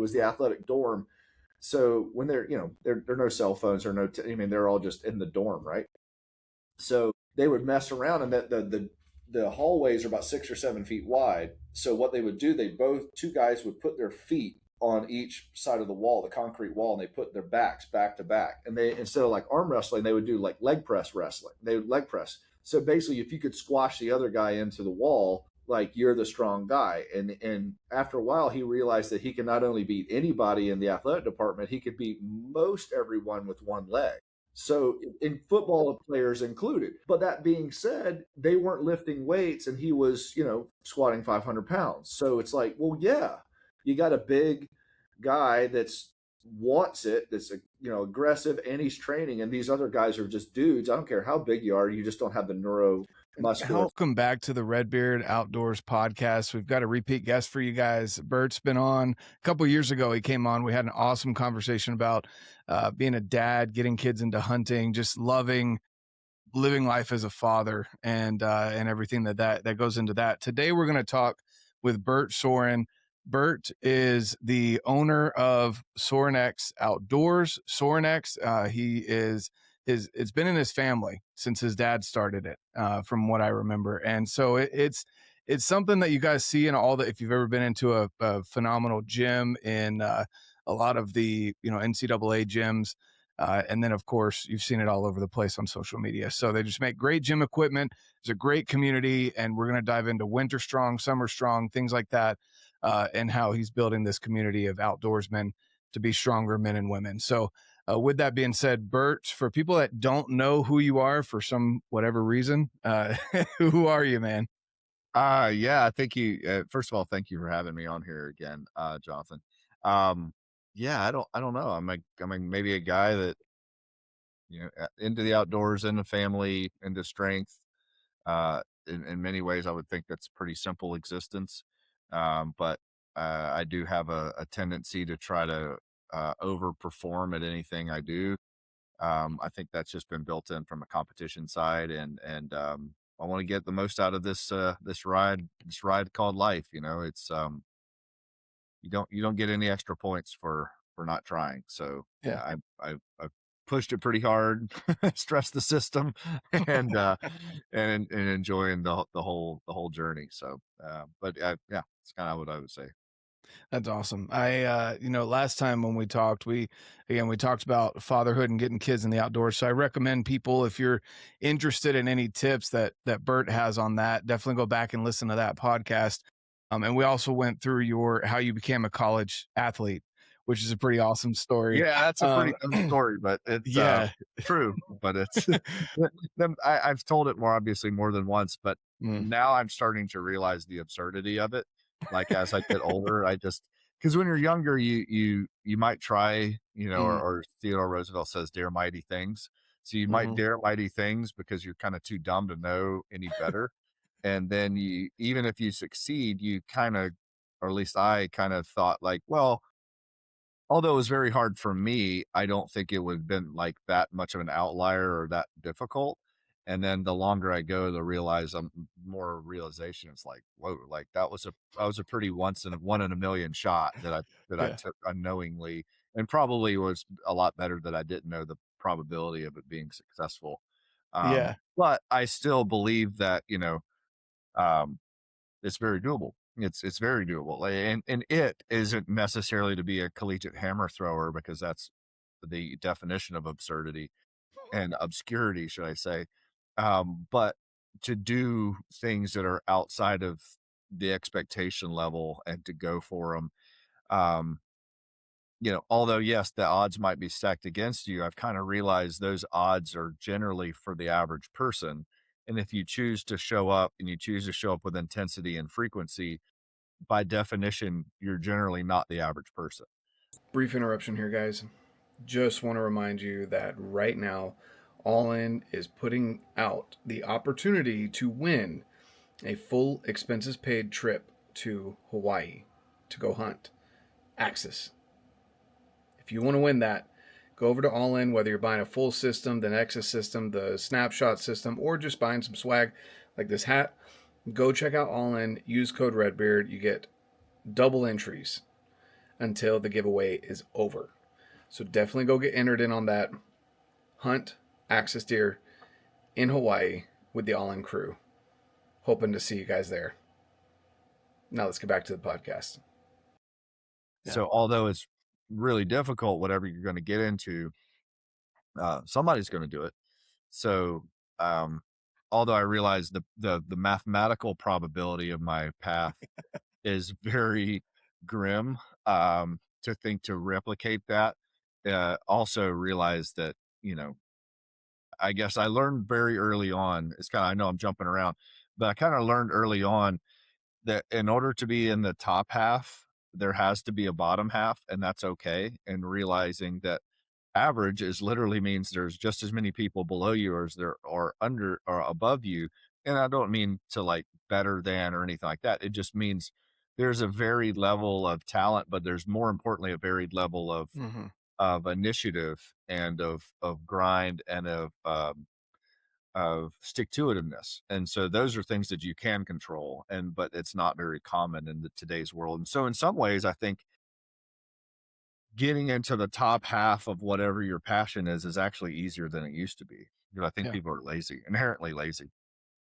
was the athletic dorm. So when they're, there are no cell phones or no, I mean, they're all just in the dorm, right? So they would mess around, and the hallways are about 6 or 7 feet wide. So what they would do, two guys would put their feet on each side of the wall, the concrete wall, and they put their backs back to back. And they, instead of like arm wrestling, they would do like leg press wrestling. They would leg press. So basically, if you could squash the other guy into the wall, like you're the strong guy. And after a while, he realized that he can not only beat anybody in the athletic department, he could beat most everyone with one leg. So in football, players included. But that being said, they weren't lifting weights, and he was, squatting 500 pounds. So it's like, well, yeah, you got a big guy that's wants it, that's aggressive, and he's training, and these other guys are just dudes. I don't care how big you are, you just don't have the neuromuscular. Welcome back to the RedBeard Outdoors podcast. We've got a repeat guest for you guys. Bert's been on a couple of years ago. He came on. We had an awesome conversation about being a dad, getting kids into hunting, just living life as a father, and everything that goes into that. Today we're going to talk with Bert Sorin. Bert is the owner of Oryx Outdoors. Sorinex, it's been in his family since his dad started it, from what I remember. And so it's something that you guys see in if you've ever been into a phenomenal gym in a lot of the, NCAA gyms. And then of course you've seen it all over the place on social media. So they just make great gym equipment. There's a great community, and we're going to dive into winter strong, summer strong, things like that. And how he's building this community of outdoorsmen to be stronger men and women. So with that being said, Bert, for people that don't know who you are for some whatever reason, who are you, man? Yeah, thank you. First of all, thank you for having me on here again, Jonathan. Yeah, I don't know. I'm maybe a guy that, into the outdoors, into family, into strength. In many ways, I would think that's a pretty simple existence. But I do have a tendency to try to overperform at anything I do. I think that's just been built in from a competition side, and I want to get the most out of this ride called life. It's you don't get any extra points for not trying. So yeah, I've pushed it pretty hard, stressed the system, and enjoying the whole journey. So, but yeah, it's kind of what I would say. That's awesome. I, last time when we talked, we talked about fatherhood and getting kids in the outdoors. So I recommend people, if you're interested in any tips that Bert has on that, definitely go back and listen to that podcast. And we also went through how you became a college athlete, which is a pretty awesome story. Yeah, that's a pretty dumb story, but it's true. But it's I've told it more than once, but now I'm starting to realize the absurdity of it. Like as I get older, because when you're younger, you might try, or Theodore Roosevelt says, dare mighty things. So you might dare mighty things because you're kind of too dumb to know any better. And then even if you succeed, you kind of, or at least I kind of thought like, well, although it was very hard for me, I don't think it would have been like that much of an outlier or that difficult. And then the longer I go, the more realization. It's like, whoa, like that was a pretty one in a million shot that I took unknowingly, and probably was a lot better that I didn't know the probability of it being successful. But I still believe that, it's very doable. It's very doable. And it isn't necessarily to be a collegiate hammer thrower, because that's the definition of absurdity and obscurity, should I say. But to do things that are outside of the expectation level and to go for them, although yes, the odds might be stacked against you, I've kind of realized those odds are generally for the average person. And if you choose to show up, and you choose to show up with intensity and frequency, by definition, you're generally not the average person. Brief interruption here, guys. Just want to remind you that right now, Ollin is putting out the opportunity to win a full expenses paid trip to Hawaii to go hunt Axis. If you want to win that, go over to Ollin, whether you're buying a full system, the Nexus system, the Snapshot system, or just buying some swag like this hat. Go check out Ollin, use code RedBeard. You get double entries. until the giveaway is over. So definitely go get entered in on that. Hunt axis deer in Hawaii with the Ollin crew. Hoping to see you guys there. Now let's get back to the podcast. So although it's really difficult, whatever you're going to get into, somebody's going to do it. So although I realize the mathematical probability of my path is very grim, to think to replicate that, also realize that, you know, I guess I learned very early on, it's kind of, I know I'm jumping around, but I kind of learned early on that in order to be in the top half, there has to be a bottom half, and that's okay. And realizing that average is literally means there's just as many people below you as there are under or above you. And I don't mean to like better than or anything like that. It just means there's a varied level of talent, but there's more importantly a varied level of initiative and of grind and of stick-to-itiveness. And so those are things that you can control, but it's not very common in today's world. And so in some ways, I think getting into the top half of whatever your passion is actually easier than it used to be, because I think people are lazy, inherently lazy.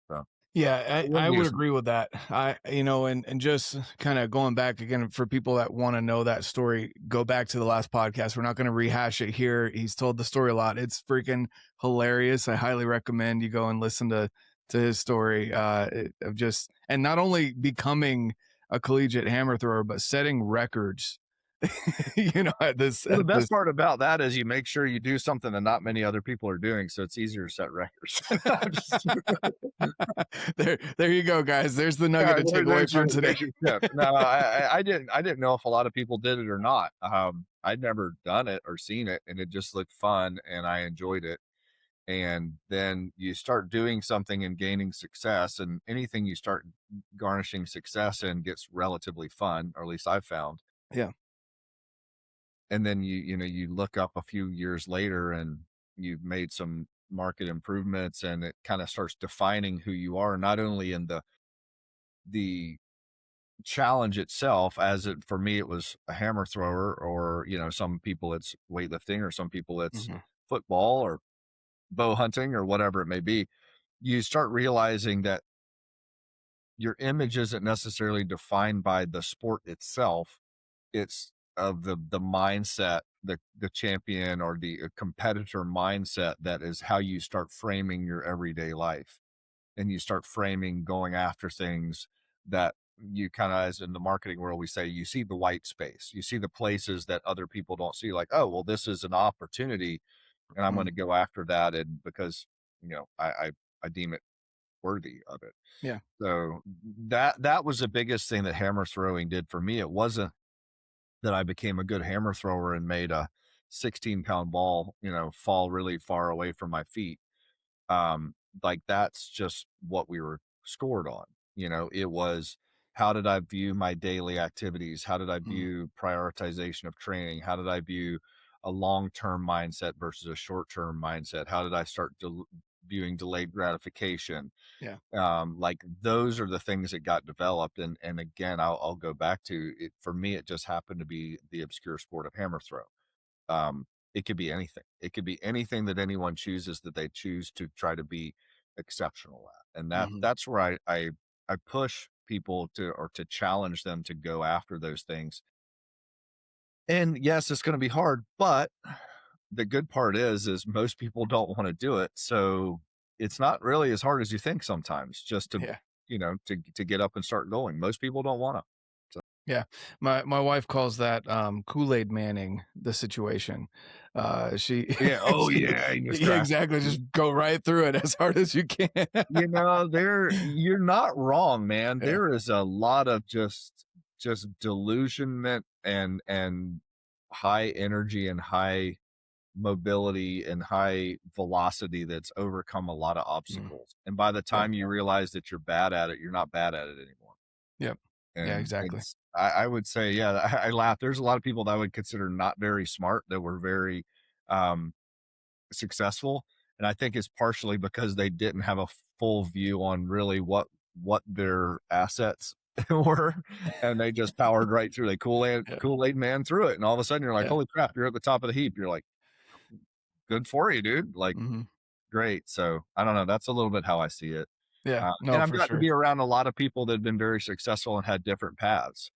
So yeah, I would agree with that. And just kind of going back again for people that want to know that story, go back to the last podcast. We're not going to rehash it here. He's told the story a lot. It's freaking hilarious. I highly recommend you go and listen to his story of just, and not only becoming a collegiate hammer thrower, but setting records. The best part about that is you make sure you do something that not many other people are doing, so it's easier to set records. there you go, guys. There's the nugget to take away from today. No, I didn't know if a lot of people did it or not. I'd never done it or seen it, and it just looked fun, and I enjoyed it. And then you start doing something and gaining success, and anything you start garnishing success in gets relatively fun, or at least I've found. Yeah. And then you look up a few years later and you've made some market improvements, and it kind of starts defining who you are, not only in the challenge itself, as it, for me, it was a hammer thrower, or, some people it's weightlifting, or some people it's football or bow hunting or whatever it may be. You start realizing that your image isn't necessarily defined by the sport itself. It's of the mindset, the champion or the competitor mindset, that is how you start framing your everyday life. And you start framing going after things that you kind of, as in the marketing world, we say, you see the white space, you see the places that other people don't see, like, oh, well, this is an opportunity and I'm going to go after that. And because, I deem it worthy of it. Yeah. So that was the biggest thing that hammer throwing did for me. It wasn't that I became a good hammer thrower and made a 16-pound ball, fall really far away from my feet. Like that's just what we were scored on. It was, how did I view my daily activities? How did I view prioritization of training? How did I view a long-term mindset versus a short-term mindset? How did I start viewing delayed gratification? Yeah. Like those are the things that got developed. And again, I'll go back to it. For me, it just happened to be the obscure sport of hammer throw. It could be anything. It could be anything that anyone chooses, that they choose to try to be exceptional at. And that's where I push people to challenge them to go after those things. And yes, it's going to be hard, but the good part is most people don't want to do it. So it's not really as hard as you think sometimes, just to, to get up and start going. Most people don't want to. So. Yeah. My wife calls that Kool-Aid Manning the situation. Yeah. Oh yeah. Yeah, exactly. Just go right through it as hard as you can. You're not wrong, man. Yeah. There is a lot of just delusionment and high energy and high mobility and high velocity that's overcome a lot of obstacles. And by the time you realize that you're bad at it, you're not bad at it anymore. Yep. And yeah, exactly. I would say, yeah, I laugh. There's a lot of people that I would consider not very smart that were very successful. And I think it's partially because they didn't have a full view on really what their assets and they just powered right through. They Kool-Aid man through it. And all of a sudden you're like, holy crap, you're at the top of the heap. You're like, good for you, dude. Like, great. So I don't know. That's a little bit how I see it. Yeah. No, and I've for got sure. to be around a lot of people that have been very successful and had different paths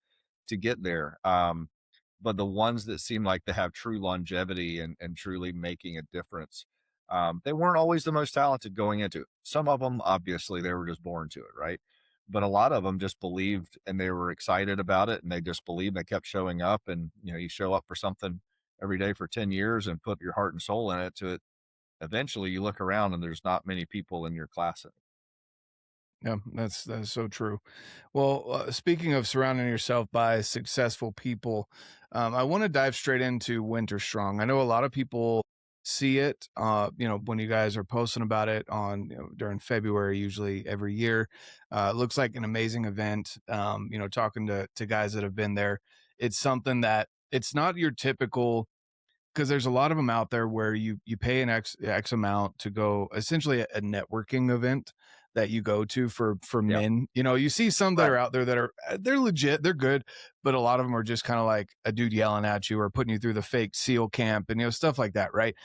to get there. But the ones that seem like they have true longevity and truly making a difference, they weren't always the most talented going into it. Some of them, obviously, they were just born to it, right? But a lot of them just believed and they were excited about it, and they just believed. They kept showing up, and you show up for something every day for 10 years and put your heart and soul in it. To it, eventually, you look around and there's not many people in your class. Yeah, that's so true. Well, speaking of surrounding yourself by successful people, I want to dive straight into Winter Strong. I know a lot of people see it, when you guys are posting about it on during February, usually every year. It looks like an amazing event. Talking to guys that have been there, it's something that it's not your typical, because there's a lot of them out there where you pay an X amount to go, essentially a networking event that you go to for men. You see some that are out there that they're legit, they're good, but a lot of them are just kind of like a dude yelling at you or putting you through the fake SEAL camp and stuff like that, right?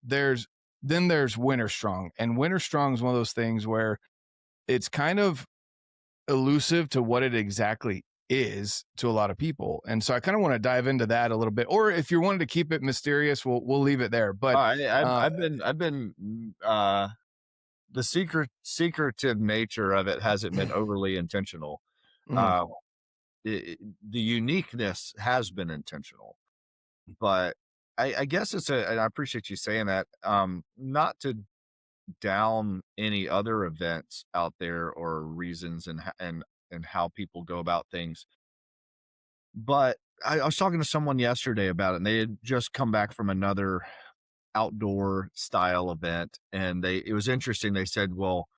There's Winter Strong, and Winter Strong is one of those things where it's kind of elusive to what it exactly is to a lot of people, and so I kind of want to dive into that a little bit. Or if you're wanting to keep it mysterious, we'll leave it there. But I've been the secretive nature of it hasn't been overly intentional. The uniqueness has been intentional, but I guess and I appreciate you saying that. Not to down any other events out there or reasons and how people go about things, but I was talking to someone yesterday about it, and they had just come back from another outdoor style event, and it was interesting. They said, well,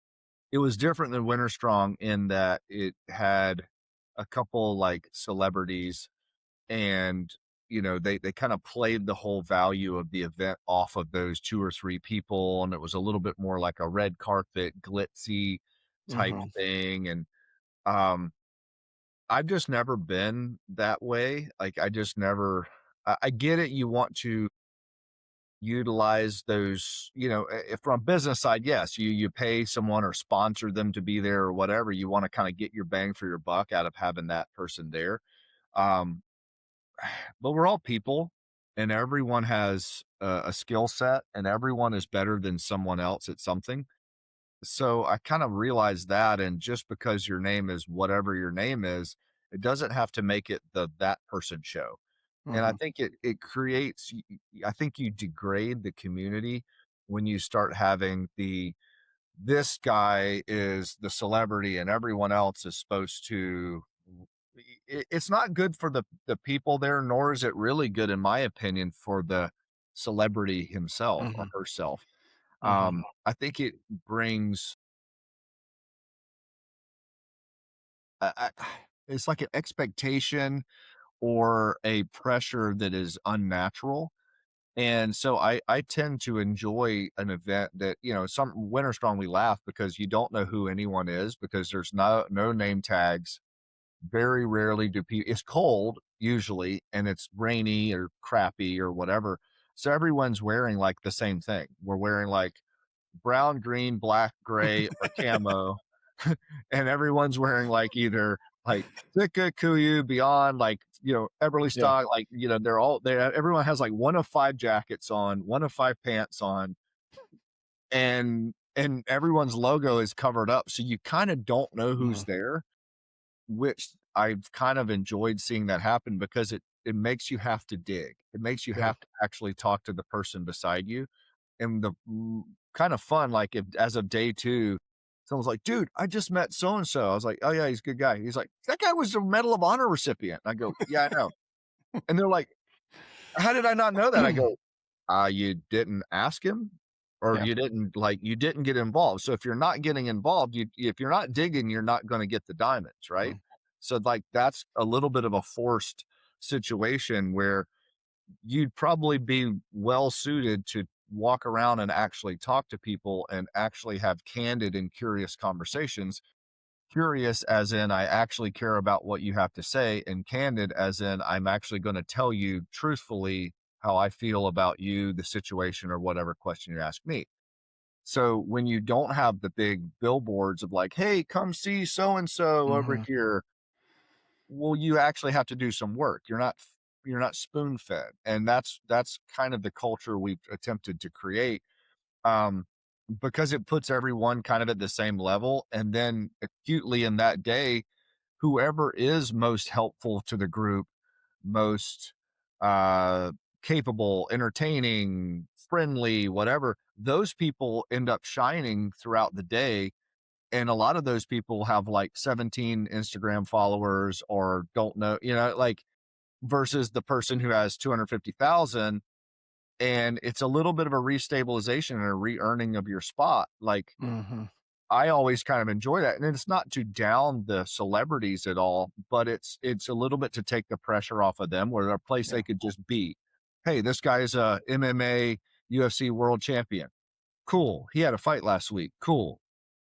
it was different than Winter Strong in that it had a couple like celebrities, and they kind of played the whole value of the event off of those 2 or 3 people, and it was a little bit more like a red carpet glitzy type thing. And I've just never been that way. Like, I just never. I get it. You want to utilize those, if from a business side, yes, you pay someone or sponsor them to be there or whatever. You want to kind of get your bang for your buck out of having that person there. But we're all people, and everyone has a skill set, and everyone is better than someone else at something. So I kind of realized that, and just because your name is whatever your name is, it doesn't have to make it that person show. And I think it creates, I think you degrade the community when you start having this guy is the celebrity and everyone else is supposed to. It's not good for the people there, nor is it really good, in my opinion, for the celebrity himself or herself. I think it brings, it's like an expectation or a pressure that is unnatural. And so I tend to enjoy an event that, some Winter Strong, we laugh because you don't know who anyone is, because there's no name tags. Very rarely do people, it's cold usually, and it's rainy or crappy or whatever. So everyone's wearing like the same thing. We're wearing like brown, green, black, gray, or camo. And everyone's wearing like either like SITKA, KUIU, Beyond, like, Everly stock, like, they're all there. Everyone has like 1 of 5 jackets on, 1 of 5 pants on, and everyone's logo is covered up. So you kind of don't know who's there, which I've kind of enjoyed seeing that happen, because it makes you have to dig. It makes you have to actually talk to the person beside you. And the kind of fun, like, if as of day 2, someone's like, dude, I just met so-and-so. I was like, oh yeah, he's a good guy. He's like, that guy was a Medal of Honor recipient. I go, yeah, I know. And they're like, how did I not know that? I go, you didn't ask him, or you didn't get involved. So if you're not getting involved, if you're not digging, you're not going to get the diamonds, right? So like, that's a little bit of a forced situation where you'd probably be well suited to walk around and actually talk to people and actually have candid and curious conversations. curious as in I actually care about what you have to say, and candid as in I'm actually going to tell you truthfully how I feel about you, the situation, or whatever question you ask me. So when you don't have the big billboards of like, hey, come see so and so over here, well, you actually have to do some work. You're not spoon fed, and that's kind of the culture we've attempted to create, because it puts everyone kind of at the same level. And then acutely in that day, whoever is most helpful to the group, most capable, entertaining, friendly, whatever, those people end up shining throughout the day. And a lot of those people have like 17 Instagram followers or don't know, like, versus the person who has 250,000. And it's a little bit of a restabilization and a re-earning of your spot. Like, I always kind of enjoy that. And it's not to down the celebrities at all, but it's a little bit to take the pressure off of them, where they're a place they could just be. Hey, this guy's a MMA UFC world champion. Cool. He had a fight last week. Cool.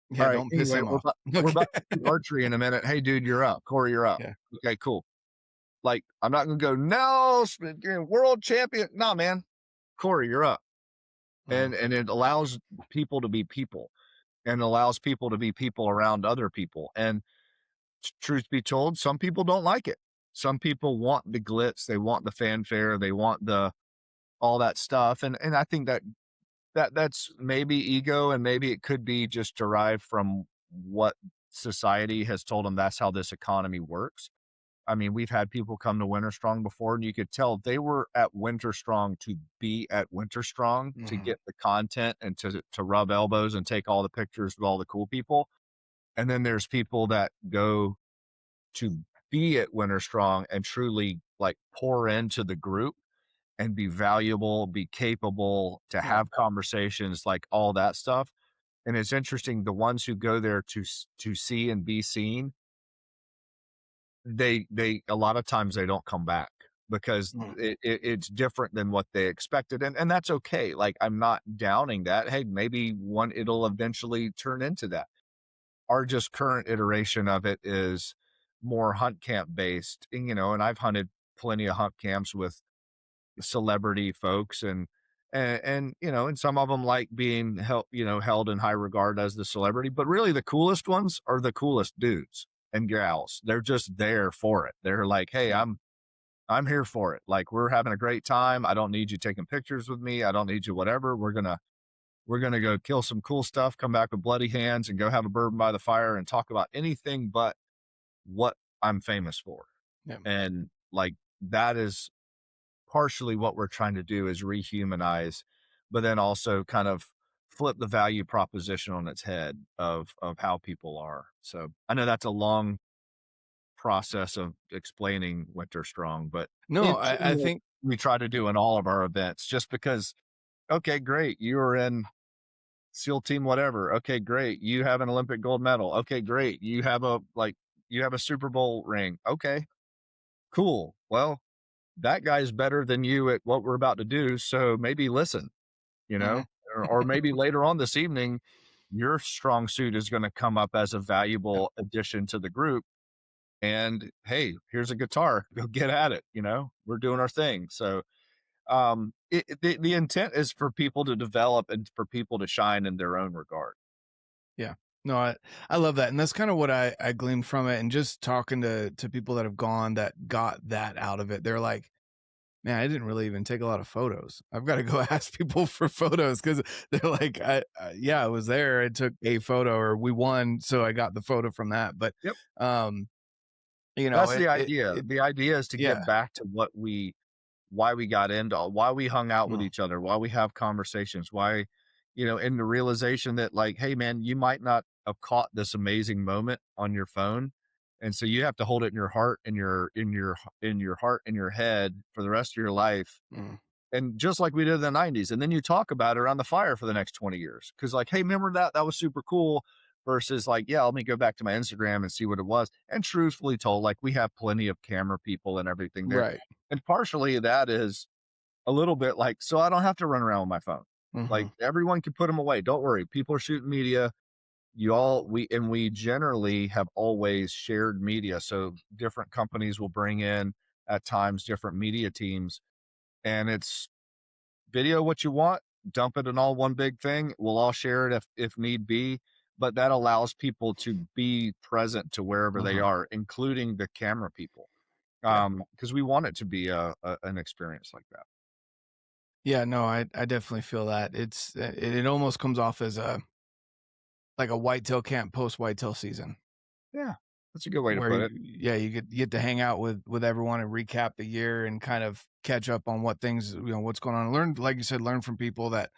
Yeah, all right. Don't piss him off. We're about to do archery in a minute. Hey, dude, you're up. Corey, you're up. Yeah. Okay, cool. Like, I'm not going to go, no, world champion. No, man. Corey, you're up. And it allows people to be people, and allows people to be people around other people. And truth be told, some people don't like it. Some people want the glitz. They want the fanfare. They want all that stuff. And I think that's maybe ego, and maybe it could be just derived from what society has told them that's how this economy works. I mean, we've had people come to Winter Strong before, and you could tell they were at Winter Strong to be at Winter Strong, to get the content and to rub elbows and take all the pictures with all the cool people. And then there's people that go to be at Winter Strong and truly like pour into the group and be valuable, be capable, to have conversations, like all that stuff. And it's interesting, the ones who go there to see and be seen, they a lot of times they don't come back, because it's different than what they expected. And that's okay. Like, I'm not downing that. Hey, maybe it'll eventually turn into that. Our just current iteration of it is more hunt camp based, and I've hunted plenty of hunt camps with celebrity folks, and and some of them like being held in high regard as the celebrity, but really the coolest ones are the coolest dudes and gals. They're just there for it. They're like, hey, I'm here for it. Like, we're having a great time. I don't need you taking pictures with me. I don't need you whatever. We're gonna go kill some cool stuff, come back with bloody hands, and go have a bourbon by the fire and talk about anything but what I'm famous for. And like, that is partially what we're trying to do, is rehumanize, but then also kind of flip the value proposition on its head of how people are. So I know that's a long process of explaining Winter Strong, but no, I think we try to do in all of our events, just because, okay, great, you were in SEAL team whatever. Okay, great, you have an Olympic gold medal. Okay, great, you have a Super Bowl ring. Okay, cool. Well, that guy's better than you at what we're about to do, so maybe listen, or maybe later on this evening, your strong suit is going to come up as a valuable addition to the group. And hey, here's a guitar, go get at it. We're doing our thing. So the intent is for people to develop and for people to shine in their own regard. Yeah. No, I love that. And that's kind of what I gleaned from it. And just talking to people that have gone, that got that out of it. They're like, man, I didn't really even take a lot of photos. I've got to go ask people for photos, because they're like, I was there. I took a photo, or we won, so I got the photo from that. But that's the idea. The idea is to get back to why we got into, why we hung out with each other, why we have conversations, why, in the realization that, like, hey man, you might not have caught this amazing moment on your phone. And so you have to hold it in your heart, in your heart, in your head for the rest of your life. And just like we did in the 90s. And then you talk about it around the fire for the next 20 years. Cause like, hey, remember that was super cool, versus like, yeah, let me go back to my Instagram and see what it was. And truthfully told, like, we have plenty of camera people and everything there. Right. And partially that is a little bit like, so I don't have to run around with my phone. Like, everyone can put them away. Don't worry. People are shooting media. we generally have always shared media. So different companies will bring in at times different media teams, and it's video what you want, dump it in all one big thing. We'll all share it if need be, but that allows people to be present to wherever they are, including the camera people. Because we want it to be an experience like that. Yeah, no, I definitely feel that. It almost comes off as a whitetail camp post whitetail season. Yeah, that's a good way to put it. You get to hang out with everyone and recap the year and kind of catch up on what things, what's going on. Learn, like you said, learn from people that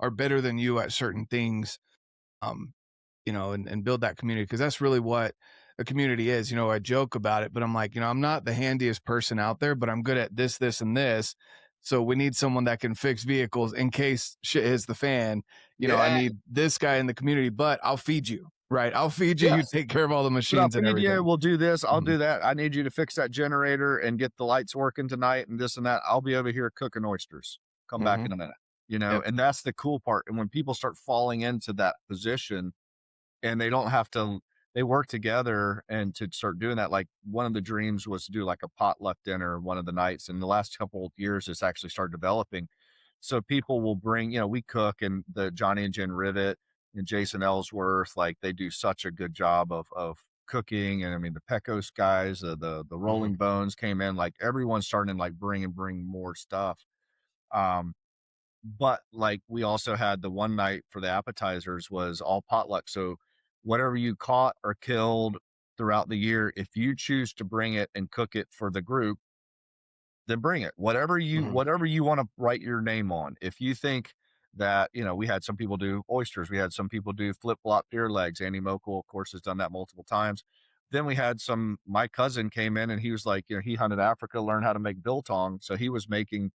are better than you at certain things. And build that community, because that's really what a community is. I joke about it, but I'm like, I'm not the handiest person out there, but I'm good at this, this, and this. So we need someone that can fix vehicles in case shit hits the fan. I need this guy in the community, but I'll feed you, right? I'll feed you. Yes. You take care of all the machines and everything. We'll do this. I'll do that. I need you to fix that generator and get the lights working tonight and this and that. I'll be over here cooking oysters. Come back in a minute, and that's the cool part. And when people start falling into that position, and they don't have to, they work together and to start doing that. Like one of the dreams was to do like a potluck dinner one of the nights. And the last couple of years, it's actually started developing. So people will bring, we cook, and the Johnny and Jen Rivet and Jason Ellsworth, like they do such a good job of cooking. And I mean, the Pecos guys, the Rolling Bones came in, like everyone's starting to like bring more stuff. But like we also had the one night for the appetizers was all potluck. So whatever you caught or killed throughout the year, if you choose to bring it and cook it for the group, then bring it. Whatever you want to write your name on. If you think that, we had some people do oysters, we had some people do flip-flop deer legs. Andy Mokel, of course, has done that multiple times. Then we had my cousin came in and he was like, he hunted Africa, learned how to make biltong. So he was making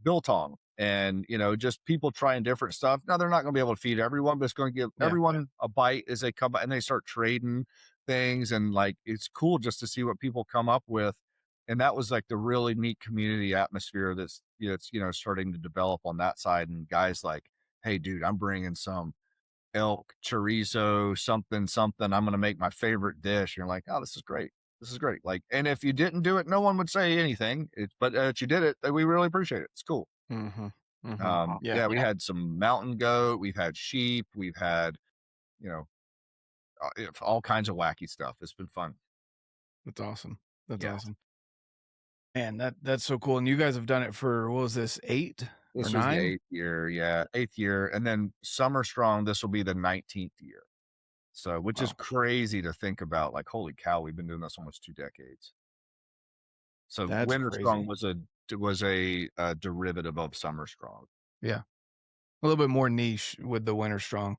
biltong, and just people trying different stuff. Now they're not going to be able to feed everyone, but it's going to give everyone a bite as they come by, and they start trading things. And like, it's cool just to see what people come up with. And that was like the really neat community atmosphere that's starting to develop on that side. And guys like, hey dude, I'm bringing some elk chorizo something, I'm going to make my favorite dish. And you're like, oh, this is great. Like, and if you didn't do it, no one would say anything. But you did it. We really appreciate it. It's cool. We had some mountain goat. We've had sheep. We've had, all kinds of wacky stuff. It's been fun. That's awesome. That's awesome. Man, that's so cool. And you guys have done it for, what was this, 8 This or 9? Was the 8th year. Yeah, 8th year. And then Summer Strong, this will be the 19th year. So, which is crazy to think about. Like, holy cow, we've been doing this almost 2 decades. So that's Winter crazy. Strong was a derivative of Summer Strong. Yeah, a little bit more niche with the Winter Strong.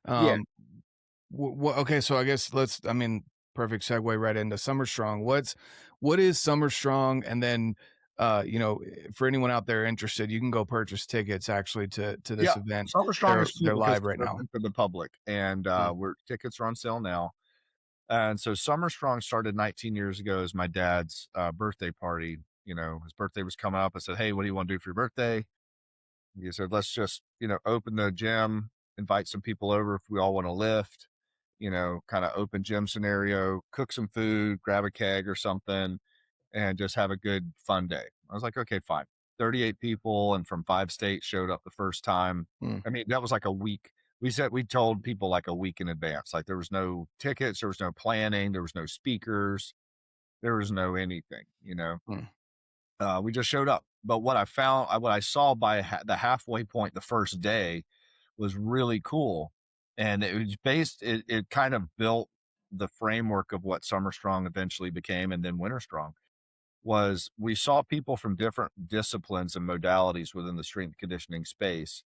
Okay, so I guess perfect segue right into Summer Strong. What is Summer Strong? And then for anyone out there interested, you can go purchase tickets actually to this event. Summer Strong they're live right now for the public, and tickets are on sale now. And so Summer Strong started 19 years ago as my dad's birthday party. His birthday was coming up. I said, hey, what do you want to do for your birthday? He said, let's just, open the gym, invite some people over if we all want to lift, kind of open gym scenario, cook some food, grab a keg or something, and just have a good fun day. I was like, okay, fine. 38 people and from 5 states showed up the first time. I mean, that was like a week. We told people like a week in advance. Like there was no tickets, there was no planning, there was no speakers, there was no anything, we just showed up. But what I saw by the halfway point the first day was really cool. And it was it kind of built the framework of what Summer Strong eventually became, and then Winter Strong. Was we saw people from different disciplines and modalities within the strength conditioning space.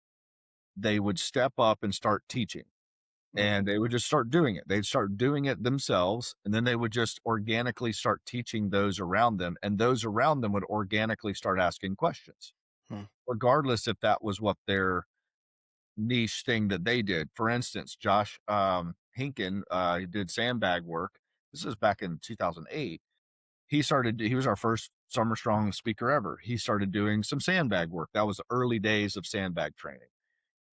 They would step up and start teaching, and they would just start doing it. They'd start doing it themselves, and then they would just organically start teaching those around them, and those around them would organically start asking questions, regardless if that was what their niche thing that they did. For instance, Josh Hinken, he did sandbag work. This is back in 2008. He was our first Summer Strong speaker ever. He started doing some sandbag work. That was the early days of sandbag training.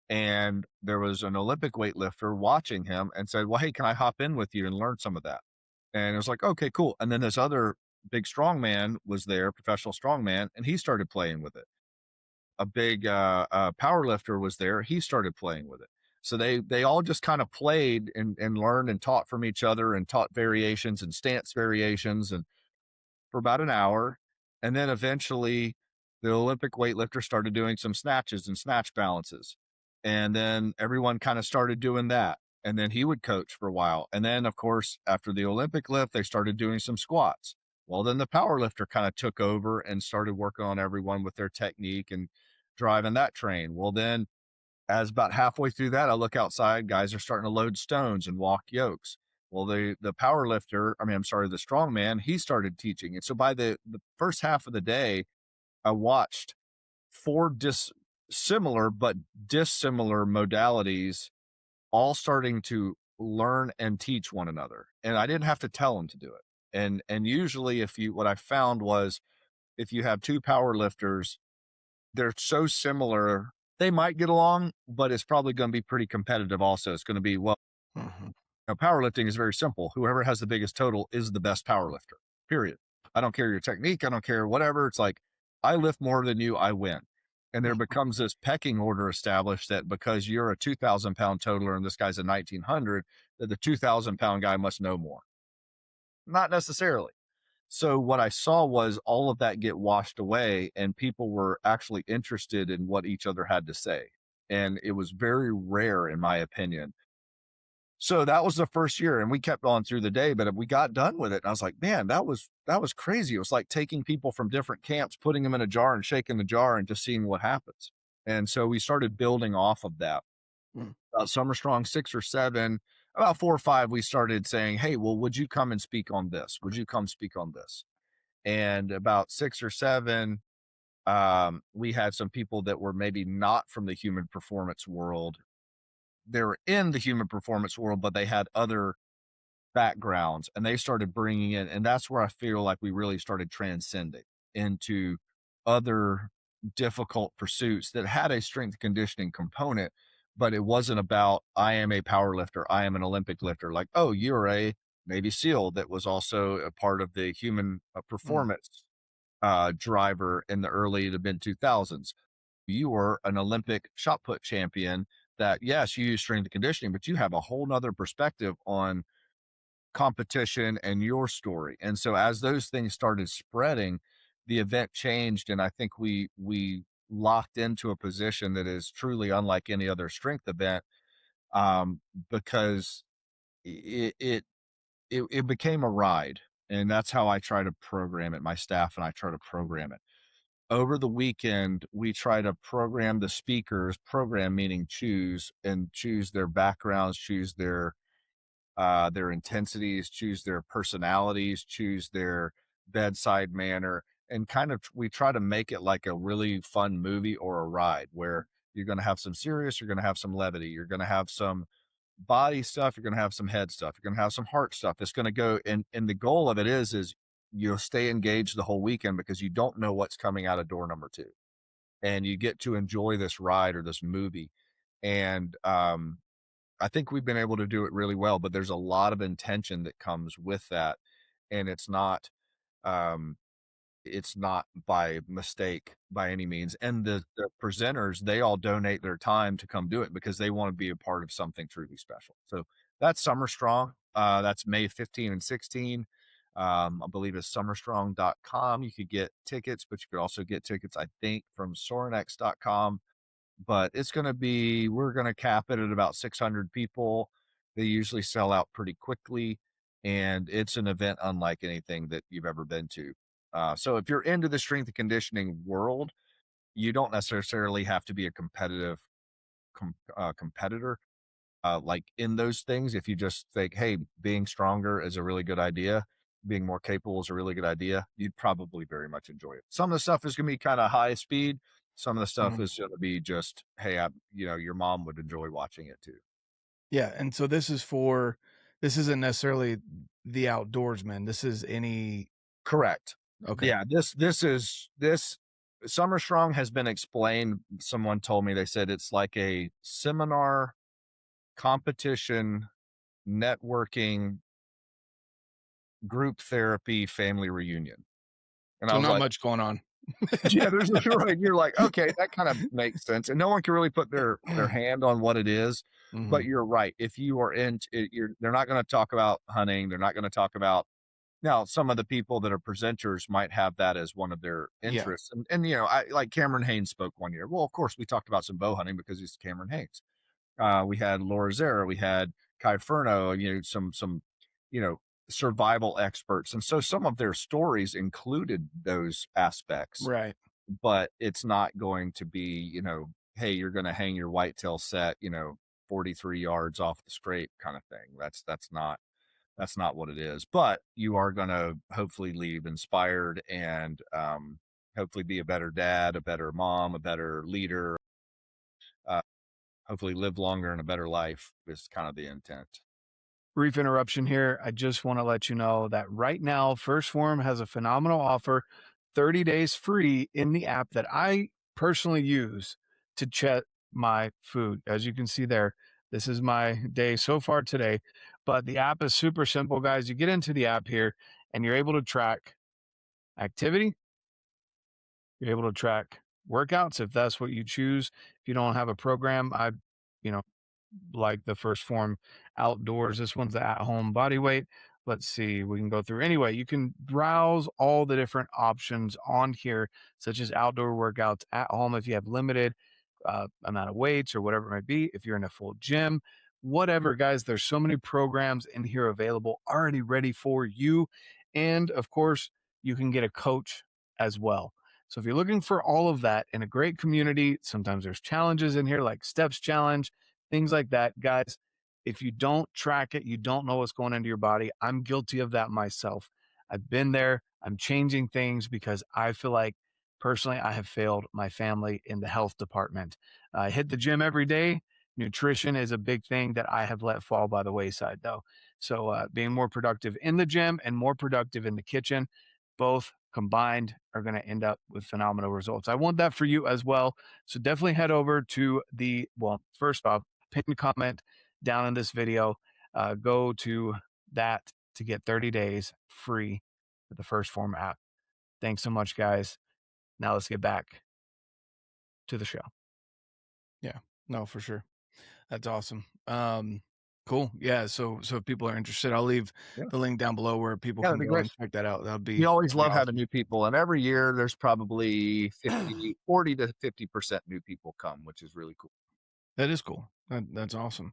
And there was an Olympic weightlifter watching him and said, well, hey, can I hop in with you and learn some of that? And it was like, okay, cool. And then this other big strongman was there, professional strongman, and he started playing with it. A big power lifter was there. He started playing with it. So they all just kind of played and learned and taught from each other and taught variations and stance variations and for about an hour. And then eventually the Olympic weightlifter started doing some snatches and snatch balances. And then everyone kind of started doing that. And then he would coach for a while. And then, of course, after the Olympic lift, they started doing some squats. Well, then the power lifter kind of took over and started working on everyone with their technique and driving that train. Well, then as about halfway through that, I look outside, guys are starting to load stones and walk yokes. Well, the power lifter, the strongman, he started teaching. And so by the first half of the day, I watched 4 similar but dissimilar modalities all starting to learn and teach one another. And I didn't have to tell them to do it. And usually what I found was if you have 2 power lifters, they're so similar, they might get along, but it's probably going to be pretty competitive also. It's going to be, powerlifting is very simple. Whoever has the biggest total is the best powerlifter, period. I don't care your technique. I don't care whatever. It's like, I lift more than you, I win. And there becomes this pecking order established that because you're a 2,000 pound totaler and this guy's a 1,900, that the 2,000 pound guy must know more. Not necessarily. So what I saw was all of that get washed away and people were actually interested in what each other had to say. And it was very rare, in my opinion. So that was the first year and we kept on through the day, but we got done with it. And I was like, man, that was crazy. It was like taking people from different camps, putting them in a jar and shaking the jar and just seeing what happens. And so we started building off of that. Summer Strong 6 or 7, about 4 or 5, we started saying, hey, well, would you come and speak on this? Would you come speak on this? And about 6 or 7, we had some people that were maybe not from the human performance world. They were in the human performance world, but they had other backgrounds and they started bringing in, and that's where I feel like we really started transcending into other difficult pursuits that had a strength conditioning component, but it wasn't about, I am a power lifter, I am an Olympic lifter. Like, oh, you're a Navy SEAL that was also a part of the human performance driver in the early to mid 2000s. You were an Olympic shot put champion that, yes, you use strength and conditioning, but you have a whole nother perspective on competition and your story. And so as those things started spreading, the event changed. And I think we locked into a position that is truly unlike any other strength event, because it became a ride. And that's how I try to program it. My staff and I try to program it. Over the weekend, we try to program the speakers, program meaning choose their backgrounds, choose their intensities, choose their personalities, choose their bedside manner, and kind of we try to make it like a really fun movie or a ride where you're going to have some serious, you're going to have some levity, you're going to have some body stuff, you're going to have some head stuff, you're going to have some heart stuff. It's going to go, and the goal of it is you'll stay engaged the whole weekend because you don't know what's coming out of door number 2, and you get to enjoy this ride or this movie. And I think we've been able to do it really well, but there's a lot of intention that comes with that. And it's not by mistake by any means. And the presenters, they all donate their time to come do it because they want to be a part of something truly special. So that's Summer Strong. That's May 15 and 16. I believe it's summerstrong.com. You could get tickets, but you could also get tickets, I think, from Sorinex.com. But we're going to cap it at about 600 people. They usually sell out pretty quickly, and it's an event unlike anything that you've ever been to. So if you're into the strength and conditioning world, you don't necessarily have to be a competitive competitor like in those things. If you just think, hey, being stronger is a really good idea, being more capable is a really good idea, you'd probably very much enjoy it. Some of the stuff is going to be kind of high speed. Some of the stuff is going to be just, hey, your mom would enjoy watching it too. Yeah. And so this isn't necessarily the outdoorsman. This is any. Correct. Okay. Yeah. This Summer Strong has been explained. Someone told me, they said it's like a seminar, competition, networking, group therapy, family reunion. And so I was not like, much going on. yeah, there's right. You're like, okay, that kind of makes sense. And no one can really put their hand on what it is. Mm-hmm. But you're right. If you are into it, they're not going to talk about hunting. They're not going to talk about, now, some of the people that are presenters might have that as one of their interests. Yeah. And you know, I like Cameron Haynes spoke one year. Well, of course, we talked about some bow hunting because he's Cameron Haynes. We had Laura Zera, we had Kai Furno, you know, some, you know, survival experts. And so some of their stories included those aspects. Right. But it's not going to be, you know, hey, you're going to hang your whitetail set, you know, 43 yards off the scrape kind of thing. That's not what it is. But you are going to hopefully leave inspired and hopefully be a better dad, a better mom, a better leader, hopefully live longer and a better life is kind of the intent. Brief interruption here. I just want to let you know that right now, First Phorm has a phenomenal offer, 30 days free in the app that I personally use to check my food. As you can see there, this is my day so far today, but the app is super simple, guys. You get into the app here and you're able to track activity. You're able to track workouts if that's what you choose. If you don't have a program, you know, like the First Phorm Outdoors. This one's the at-home body weight. Let's see, we can go through. Anyway, you can browse all the different options on here, such as outdoor workouts at home if you have limited amount of weights or whatever it might be. If you're in a full gym, whatever, guys, there's so many programs in here available already ready for you. And of course, you can get a coach as well. So if you're looking for all of that in a great community, sometimes there's challenges in here like Steps Challenge, things like that, guys. If you don't track it, you don't know what's going into your body. I'm guilty of that myself. I've been there. I'm changing things because I feel like personally I have failed my family in the health department. I hit the gym every day. Nutrition is a big thing that I have let fall by the wayside, though. So being more productive in the gym and more productive in the kitchen, both combined are going to end up with phenomenal results. I want that for you as well. So definitely head over to the, well, first off, pinned comment down in this video. Go to that to get 30 days free with the First Phorm app. Thanks so much, guys. Now let's get back to the show. Yeah, no, for sure. That's awesome. Cool. Yeah. So if people are interested, I'll leave the link down below where people can go and check that out. That'll be. We always love having new people, and every year there's probably 40 to 50% new people come, which is really cool. That is cool. That's awesome.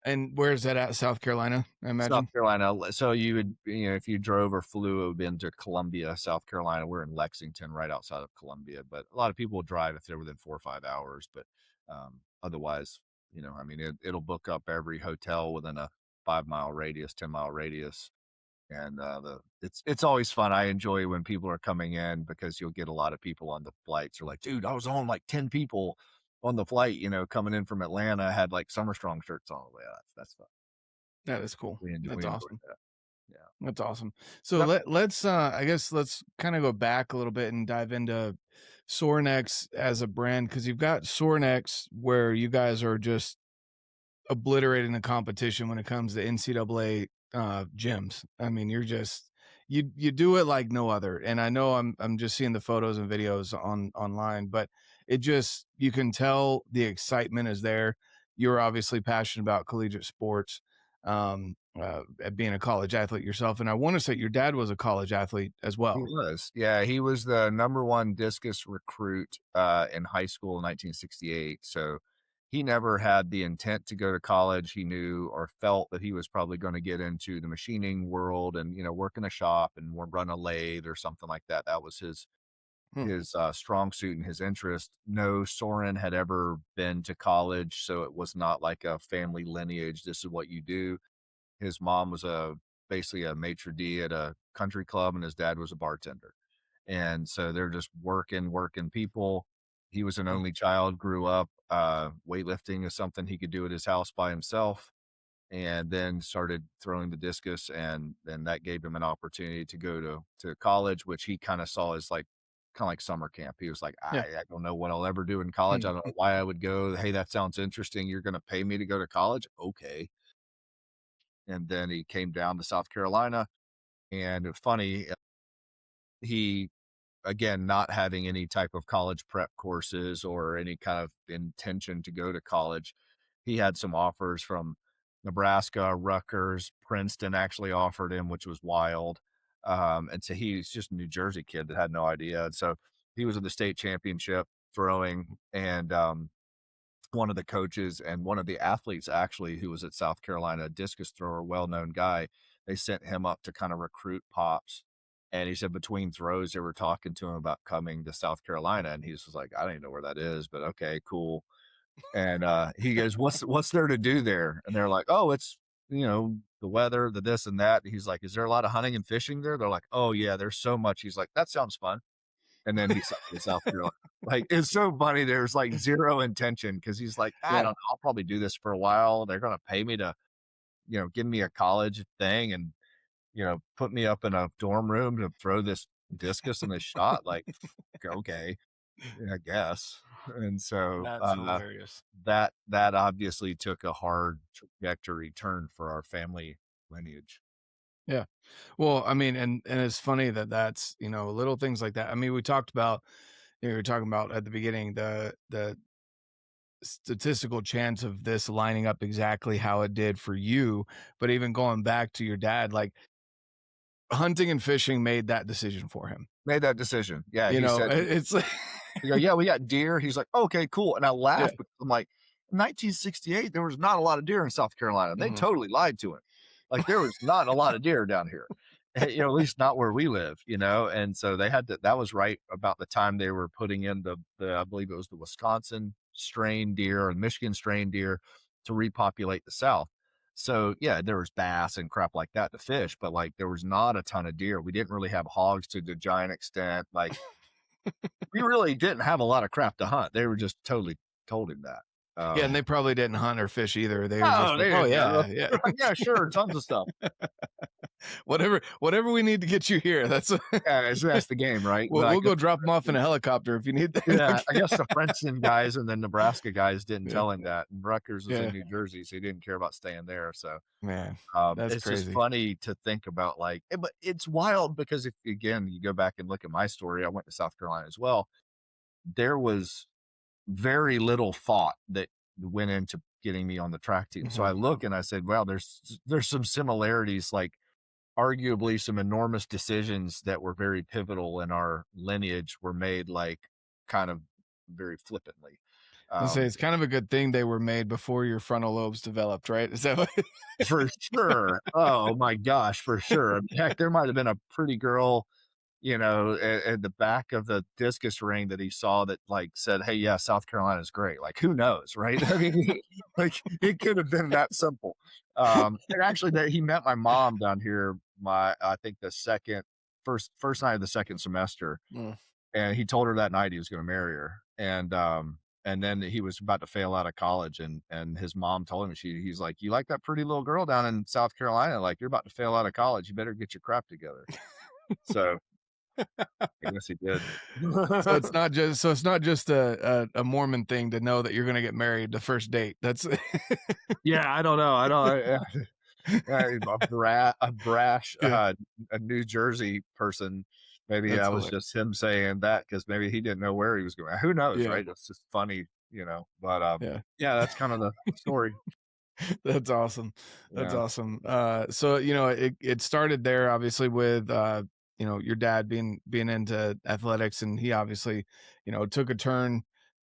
And where's that at? South Carolina, I imagine. South Carolina. So you would, you know, if you drove or flew, it would be into Columbia, South Carolina. We're in Lexington, right outside of Columbia. But a lot of people will drive if they're within 4 or 5 hours. But otherwise, you know, I mean, it'll book up every hotel within a 5-mile radius, 10-mile radius. And it's always fun. I enjoy when people are coming in because you'll get a lot of people on the flights. They're like, dude, I was on like 10 people on the flight, you know, coming in from Atlanta, had like Summer Strong shirts on. That's fun. That is cool. That's awesome. That. Yeah, that's awesome. So let's I guess let's kind of go back a little bit and dive into Sorinex as a brand, because you've got Sorinex where you guys are just obliterating the competition when it comes to NCAA gyms. I mean, you're just you do it like no other. And I know I'm just seeing the photos and videos online, but it just, you can tell the excitement is there. You're obviously passionate about collegiate sports, being a college athlete yourself. And I want to say your dad was a college athlete as well. He was. Yeah, he was the #1 discus recruit in high school in 1968. So he never had the intent to go to college. He knew or felt that he was probably going to get into the machining world and, you know, work in a shop and run a lathe or something like that. That was his strong suit and his interest. No, Sorin had ever been to college, so it was not like a family lineage. This is what you do. His mom was basically a maitre d' at a country club, and his dad was a bartender. And so they're just working people. He was an only child, grew up. Weightlifting is something he could do at his house by himself, and then started throwing the discus. And then that gave him an opportunity to go to college, which he kind of saw as like kind of like summer camp. He was like, Yeah. I don't know what I'll ever do in college. I don't know why I would go. Hey, that sounds interesting. You're going to pay me to go to college? Okay. And then he came down to South Carolina, and it was funny. He, again, not having any type of college prep courses or any kind of intention to go to college, he had some offers from Nebraska, Rutgers, Princeton actually offered him, which was wild. And so he's just a New Jersey kid that had no idea. And so he was at the state championship throwing, and one of the coaches and one of the athletes actually who was at South Carolina, a discus thrower, well-known guy, they sent him up to kind of recruit Pops. And he said between throws, they were talking to him about coming to South Carolina. And he was like, I don't even know where that is, but okay, cool. And he goes, what's there to do there? And they're like, oh, it's, the weather, the this and that. And he's like, is there a lot of hunting and fishing there? They're like, oh yeah, there's so much. He's like, that sounds fun. And then he's in South Carolina. Like, it's so funny. There's like zero intention, because he's like, I don't know, I'll probably do this for a while. They're going to pay me to, give me a college thing and, put me up in a dorm room to throw this discus in a shot. Like, okay, I guess. And so that's hilarious. That obviously took a hard trajectory turn for our family lineage. Yeah. Well, I mean, and it's funny that's, little things like that. I mean, we talked about, we were talking about at the beginning, the statistical chance of this lining up exactly how it did for you. But even going back to your dad, like, hunting and fishing made that decision for him. Made that decision. Yeah. He said, it's like, yeah, we got deer. He's like, okay, cool. And I laughed because I'm like, 1968, there was not a lot of deer in South Carolina. They totally lied to him. Like, there was not a lot of deer down here, at least not where we live, And so they had that was right about the time they were putting in the I believe it was the Wisconsin strain deer and Michigan strain deer to repopulate the South. So yeah, there was bass and crap like that to fish, but like there was not a ton of deer. We didn't really have hogs to the giant extent. Like, we really didn't have a lot of crap to hunt. They were just totally told him that. Yeah, and they probably didn't hunt or fish either. They were just like, oh yeah, yeah, sure, tons of stuff. whatever we need to get you here. That's the game, right? We'll go drop them off in a helicopter if you need that. Yeah, I guess the Princeton guys and the Nebraska guys didn't tell him that. And Rutgers was in New Jersey, so he didn't care about staying there. So man, that's it's crazy. just funny to think about. Like, but it's wild because if again you go back and look at my story, I went to South Carolina as well. There was very little thought that went into getting me on the track team. So I look and I said, well, there's some similarities, like arguably some enormous decisions that were very pivotal in our lineage were made like kind of very flippantly. I'll say it's kind of a good thing they were made before your frontal lobes developed, right? Is that what? For sure. Oh my gosh, for sure. Heck, there might have been a pretty girl, at the back of the discus ring that he saw that like said, hey, yeah, South Carolina's great. Like, who knows, right? I mean, like it could have been that simple. And actually that he met my mom down here, I think the first night of the second semester. And he told her that night he was going to marry her. And then he was about to fail out of college, and his mom told him, he's like, you like that pretty little girl down in South Carolina? Like, you're about to fail out of college. You better get your crap together. So I guess he did. So it's not just a Mormon thing to know that you're going to get married the first date. That's yeah. I don't know. A brash, a New Jersey person. Maybe that was just him saying that because maybe he didn't know where he was going. Who knows, right? It's just funny, But yeah, that's kind of the story. That's awesome. That's awesome. So it started there, obviously, with your dad being into athletics, and he obviously took a turn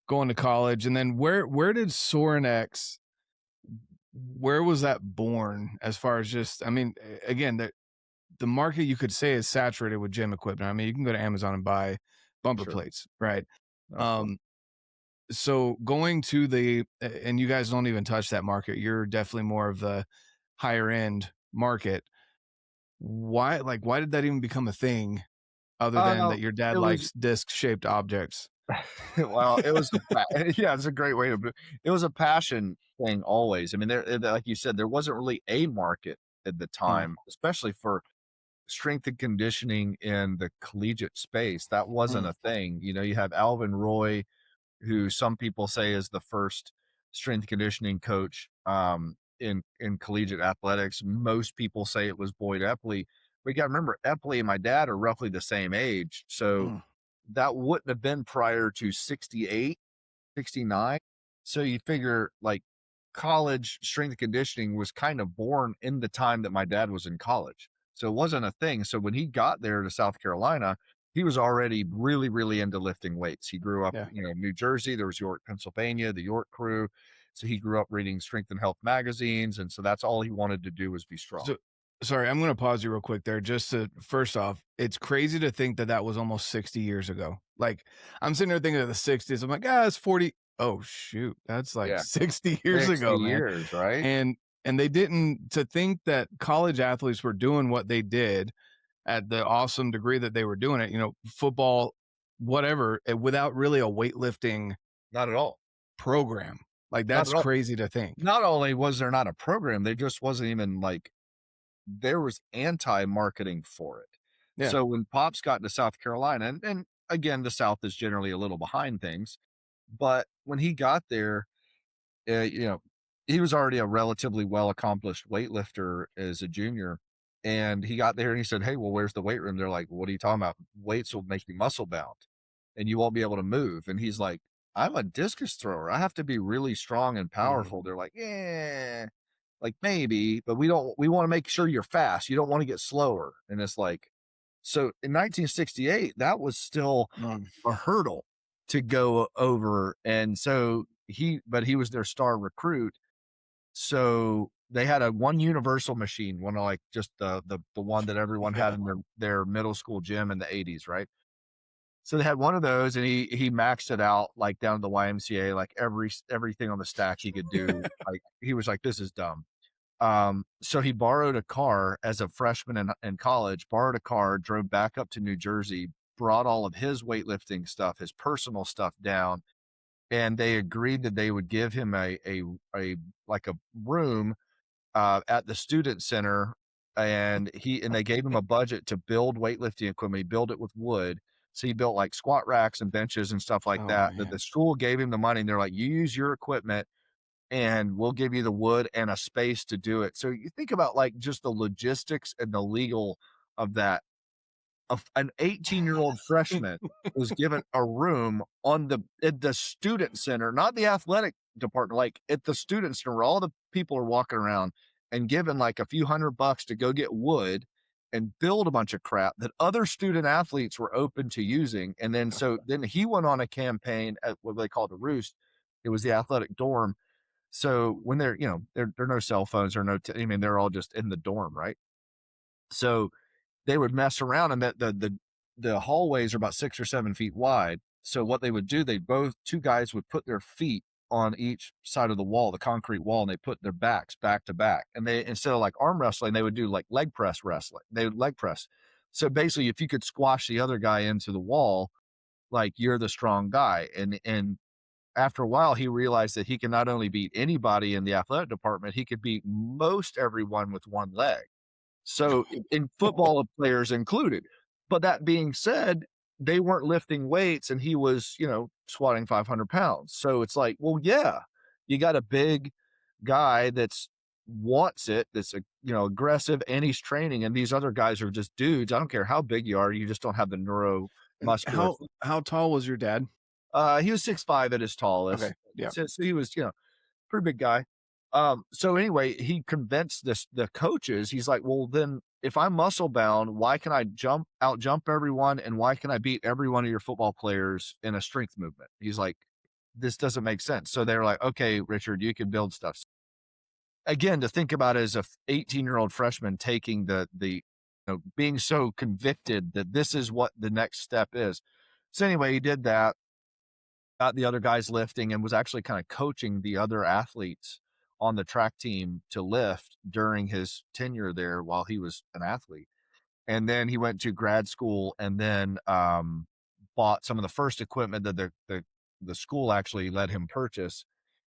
going to college. And then where did Sorinex, where was that born, as far as just, I mean, again, the market you could say is saturated with gym equipment. I mean, you can go to Amazon and buy bumper plates, right? So going to and you guys don't even touch that market. You're definitely more of the higher end market. Why did that even become a thing, other than that your dad likes disc shaped objects? Well, it was it's a great way it was a passion thing always. I mean, there, like you said, there wasn't really a market at the time, especially for strength and conditioning in the collegiate space. That wasn't a thing. You know, you have Alvin Roy, who some people say is the first strength conditioning coach in collegiate athletics. Most people say it was Boyd Epley. But you got to remember, Epley and my dad are roughly the same age. So that wouldn't have been prior to 68, 69. So you figure like college strength and conditioning was kind of born in the time that my dad was in college. So it wasn't a thing. So when he got there to South Carolina, he was already really, really into lifting weights. He grew up, you know, New Jersey. There was York, Pennsylvania, the York crew. So he grew up reading strength and health magazines. And so that's all he wanted to do was be strong. So, sorry, I'm going to pause you real quick there. Just to, first off, it's crazy to think that that was almost 60 years ago. Like I'm sitting there thinking of the 60s. I'm like, it's 40. Oh shoot. That's like 60 years 60 ago, years, man. Right. And they didn't, to think that college athletes were doing what they did at the awesome degree that they were doing it, you know, football, whatever, without really a weightlifting, not at all, program. Like that's crazy to think. Not only was there not a program, there just wasn't even like, there was anti-marketing for it. Yeah. So when Pops got to South Carolina, and again, the South is generally a little behind things, but when he got there, you know, he was already a relatively well-accomplished weightlifter as a junior. And he got there and he said, hey, well, where's the weight room? They're like, what are you talking about? Weights will make you muscle bound and you won't be able to move. And he's like, I'm a discus thrower. I have to be really strong and powerful. They're like, yeah, like maybe, but we want to make sure you're fast. You don't want to get slower. And it's like, so in 1968, that was still a hurdle to go over. And so he was their star recruit. So they had one universal machine, one of like just the one that everyone had in their middle school gym in the 80s, right? So they had one of those, and he maxed it out like down to the YMCA, like everything on the stack he could do. Like he was like, this is dumb. So he borrowed a car as a freshman in college, borrowed a car, drove back up to New Jersey, brought all of his weightlifting stuff, his personal stuff down, and they agreed that they would give him a like a room at the student center, and they gave him a budget to build weightlifting equipment. He built it with wood. So he built like squat racks and benches and stuff like that. That the school gave him the money, and they're like, you use your equipment and we'll give you the wood and a space to do it. So you think about like just the logistics and the legal of that. An 18-year-old freshman was given a room at the student center, not the athletic department, like at the student center where all the people are walking around, and given like a few $100 to go get wood and build a bunch of crap that other student athletes were open to using. And then, then he went on a campaign at what they call the Roost. It was the athletic dorm. So when there are no cell phones or they're all just in the dorm, right? So they would mess around, and that the hallways are about 6 or 7 feet wide. So what they would do, two guys would put their feet on each side of the wall, the concrete wall, and they put their backs back to back. And they, instead of like arm wrestling, they would do like leg press wrestling. They would leg press. So basically, if you could squash the other guy into the wall, like you're the strong guy. And after a while, he realized that he can not only beat anybody in the athletic department, he could beat most everyone with one leg. So in football players included. But that being said, they weren't lifting weights, and he was, squatting 500 pounds. So it's like, well, yeah, you got a big guy that's wants it, that's aggressive, and he's training, and these other guys are just dudes. I don't care how big you are, you just don't have the neuromuscular. How tall was your dad? He was 6'5" at his tallest. Okay. Yeah. So he was, pretty big guy. So anyway, he convinced the coaches. He's like, well, then if I'm muscle bound, why can I out jump everyone? And why can I beat every one of your football players in a strength movement? He's like, this doesn't make sense. So they're like, okay, Richard, you can build stuff. Again, to think about it as a 18-year-old freshman taking being so convicted that this is what the next step is. So anyway, he did that, got the other guys lifting, and was actually kind of coaching the other athletes on the track team to lift during his tenure there while he was an athlete. And then he went to grad school, and then bought some of the first equipment that the school actually let him purchase.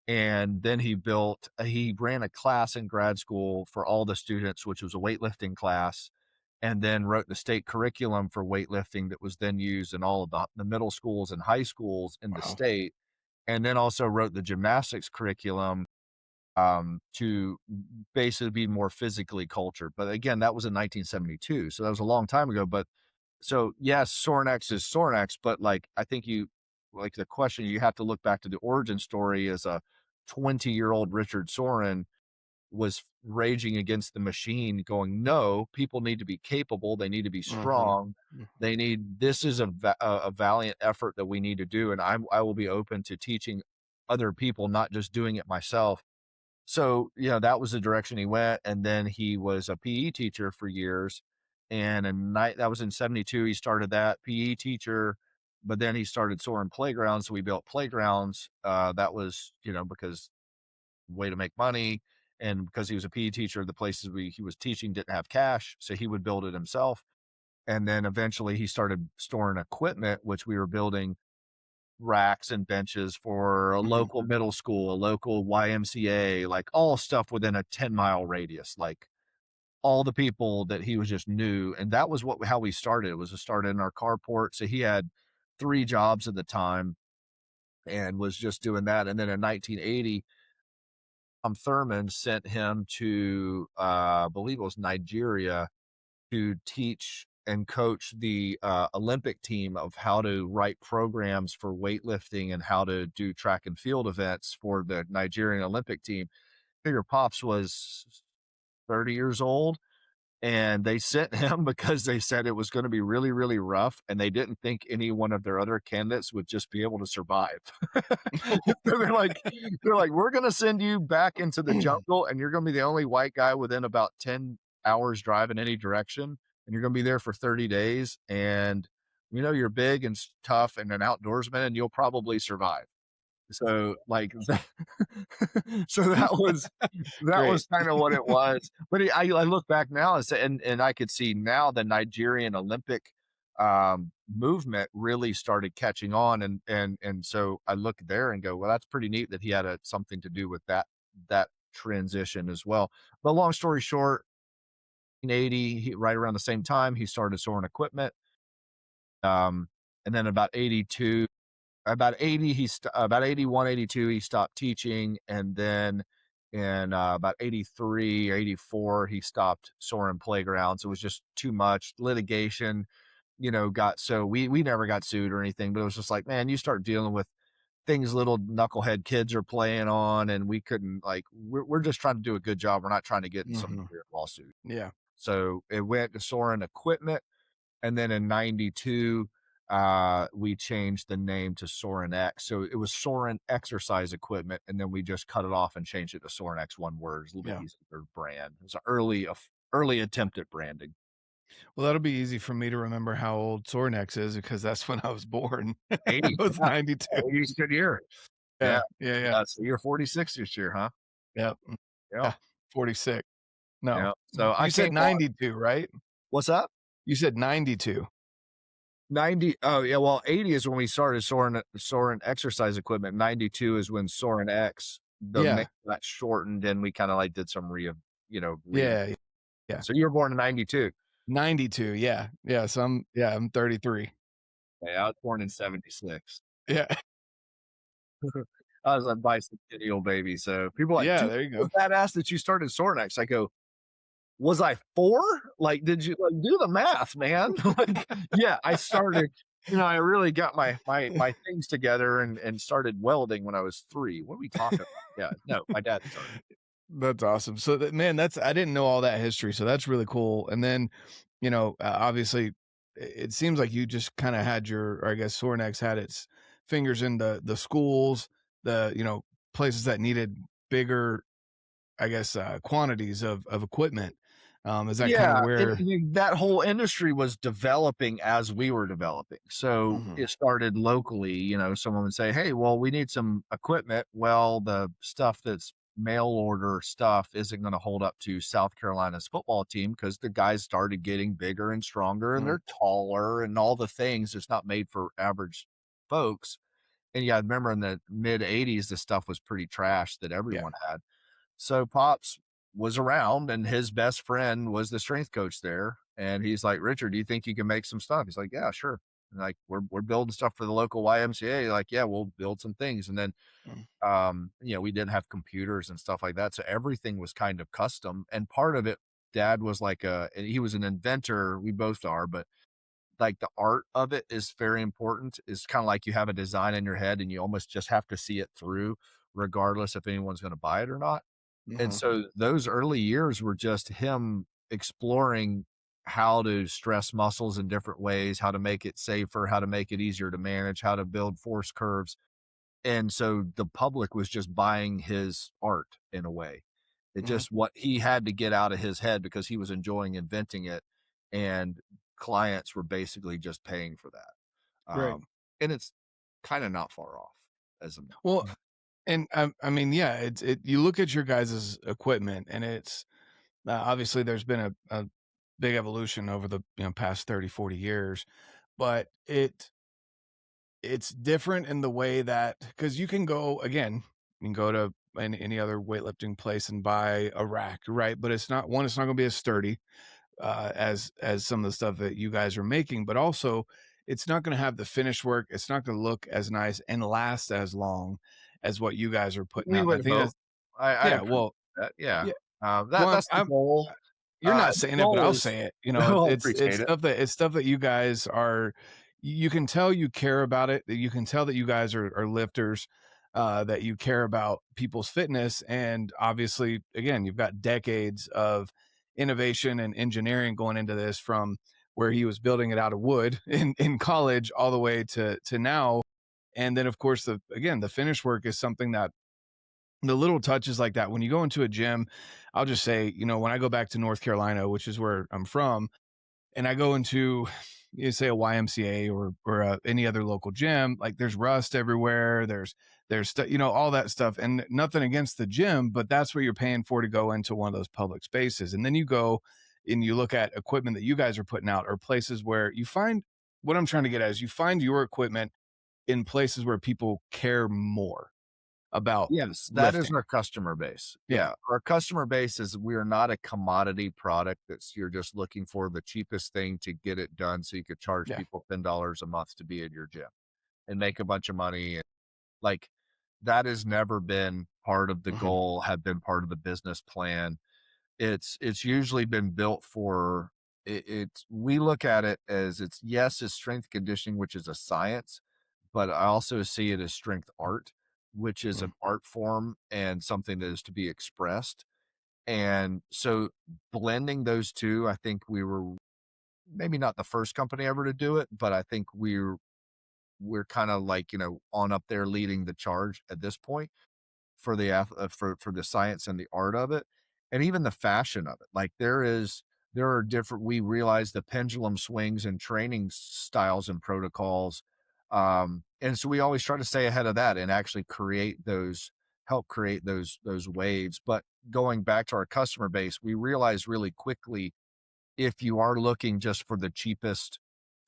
And then he ran a class in grad school for all the students, which was a weightlifting class. and then wrote the state curriculum for weightlifting that was then used in all of the middle schools and high schools in the state. And then also wrote the gymnastics curriculum to basically be more physically cultured. But again, that was in 1972. So that was a long time ago. But so yes, Sorinex is Sorinex, but like, I think like the question, you have to look back to the origin story as a 20-year-old Richard Sorin was raging against the machine, going, no, people need to be capable. They need to be strong. This is a valiant effort that we need to do. And I will be open to teaching other people, not just doing it myself. So, that was the direction he went. And then he was a PE teacher for years. And that was in 72. He started that PE teacher, but then he started Sorin Playgrounds. So we built playgrounds. That was, because way to make money. And because he was a PE teacher, the places he was teaching didn't have cash. So he would build it himself. And then eventually he started storing equipment, which we were building racks and benches for a local middle school, a local YMCA, like all stuff within a 10-mile radius, like all the people that he was just knew. And that was how we started. It was started in our carport. So he had 3 jobs at the time and was just doing that. And then in 1980, Thurman sent him to, I believe it was Nigeria, to teach and coach the Olympic team of how to write programs for weightlifting and how to do track and field events for the Nigerian Olympic team. Figure Pops was 30 years old. And they sent him because they said it was going to be really, really rough. And they didn't think any one of their other candidates would just be able to survive. they're like, we're going to send you back into the jungle and you're going to be the only white guy within about 10 hours drive in any direction. And you're going to be there for 30 days. And you're big and tough and an outdoorsman and you'll probably survive. So like, so that was kind of what it was. But I look back now and I could see now the Nigerian Olympic movement really started catching on. And so I look there and go, well, that's pretty neat that he had something to do with that transition as well. But long story short, in 1980, right around the same time, he started Sorin Equipment. And then about 82, about 80, about 81, 82, he stopped teaching. And then in about 83, 84, he stopped Sorin Playgrounds. It was just too much litigation, so we never got sued or anything, but it was just like, man, you start dealing with things little knucklehead kids are playing on, and we couldn't, like, we're just trying to do a good job. We're not trying to get in some weird lawsuit. Yeah. So it went to Sorin Equipment. And then in 92, we changed the name to Sorinex. So it was Sorin Exercise Equipment, and then we just cut it off and changed it to Sorinex, one word. It's a little bit easier brand. It was an early attempt at branding. Well, that'll be easy for me to remember how old Sorinex is because that's when I was born. 80. It was 92. 80's a good year. Yeah. So you're 46 this year, huh? Yep. Yeah. 46. No. Yeah. So you said 92, right? What's up? You said 92. 90. Oh yeah. Well, 80 is when we started Sorin Exercise Equipment. 92 is when Sorinex, name got shortened, and we kind of like did some Yeah. So you were born in 92. 92. Yeah. So I'm 33. Yeah, I was born in 76. Yeah. I was a bicentennial baby. So people are like, yeah, there you go. Badass that you started Sorinex. I go, was I 4? Like, did you do the math, man? Like, yeah, I started, I really got my things together and started welding when I was 3. What are we talking about? Yeah, no, my dad started. That's awesome. So I didn't know all that history. So that's really cool. And then, obviously it seems like you just kind of had I guess Sorinex had its fingers in the schools, the, places that needed bigger, I guess, quantities of equipment. Is that kind of where that whole industry was developing as we were developing? So it started locally. Someone would say, hey, well, we need some equipment. Well, the stuff that's mail order stuff isn't going to hold up to South Carolina's football team because the guys started getting bigger and stronger and they're taller and all the things. It's not made for average folks. And I remember in the mid 80s, the stuff was pretty trash that everyone had. So Pops was around, and his best friend was the strength coach there. And he's like, Richard, do you think you can make some stuff? He's like, yeah, sure. And like, we're building stuff for the local YMCA. Like, yeah, we'll build some things. And then, we didn't have computers and stuff like that. So everything was kind of custom. And part of it, Dad was like he was an inventor. We both are, but like the art of it is very important. It's kind of like you have a design in your head and you almost just have to see it through, regardless if anyone's going to buy it or not. And so those early years were just him exploring how to stress muscles in different ways, how to make it safer, how to make it easier to manage, how to build force curves. And so the public was just buying his art in a way. It just what he had to get out of his head because he was enjoying inventing it. And clients were basically just paying for that. Right. And it's kind of not far off as a well. And I mean, yeah, you look at your guys' equipment, and it's obviously there's been a big evolution over the past 30, 40 years, but it's different in the way that, because you can go to any other weightlifting place and buy a rack, right? But it's not going to be as sturdy as some of the stuff that you guys are making, but also it's not going to have the finish work. It's not going to look as nice and last as long as what you guys are putting out. And I think that's that. Yeah. Well, That's the goal. You're not saying it, but I'll say it. It's stuff that you guys are. You can tell you care about it. You can tell that you guys are lifters. That you care about people's fitness, and obviously, again, you've got decades of innovation and engineering going into this, from where he was building it out of wood in college all the way to now. And then, of course, the finish work is something that the little touches like that, when you go into a gym, I'll just say, when I go back to North Carolina, which is where I'm from, and I go into, say, a YMCA or any other local gym, like there's rust everywhere. There's all that stuff, and nothing against the gym, but that's what you're paying for to go into one of those public spaces. And then you go and you look at equipment that you guys are putting out, or places where you find, what I'm trying to get at is, you find your equipment in places where people care more about. Yes, that is our customer base. Yeah. Our customer base is, we are not a commodity product that's you're just looking for the cheapest thing to get it done so you could charge people $10 a month to be in your gym and make a bunch of money. And like, that has never been part of the goal, have been part of the business plan. It's usually been built for we look at it as, it's strength conditioning, which is a science, but I also see it as strength art, which is an art form and something that is to be expressed. And so blending those two, I think we were maybe not the first company ever to do it, but I think we're kind of like, on up there leading the charge at this point for the for the science and the art of it, and even the fashion of it. Like there are different, we realize the pendulum swings and training styles and protocols. And so we always try to stay ahead of that and actually help create those waves. But going back to our customer base, we realize really quickly, if you are looking just for the cheapest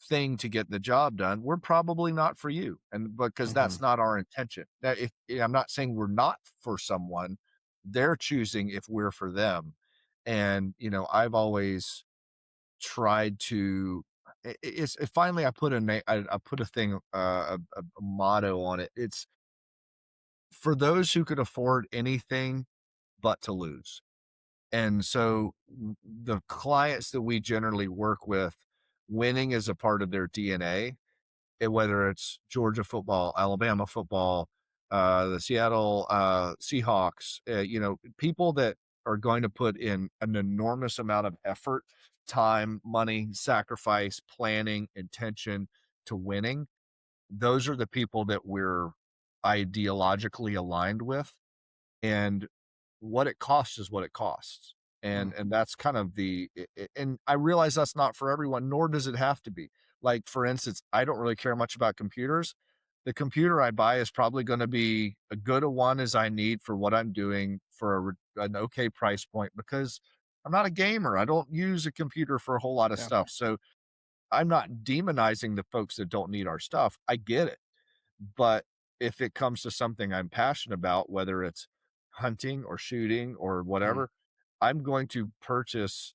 thing to get the job done, we're probably not for you. And because that's not our intention. That I'm not saying we're not for someone, they're choosing if we're for them. And, I've always tried to, finally I put I put a thing, a motto on it. It's for those who could afford anything but to lose. And so the clients that we generally work with, winning is a part of their DNA. And whether it's Georgia football, Alabama football, the Seattle Seahawks, people that are going to put in an enormous amount of effort, time, money, sacrifice, planning, intention to winning, those are the people that we're ideologically aligned with. And what it costs is what it costs. And that's kind of and I realize that's not for everyone, nor does it have to be. Like, for instance, I don't really care much about computers. The computer I buy is probably going to be a good a one as I need for what I'm doing, for an okay price point, because I'm not a gamer. I don't use a computer for a whole lot of stuff. So I'm not demonizing the folks that don't need our stuff. I get it. But if it comes to something I'm passionate about, whether it's hunting or shooting or whatever, I'm going to purchase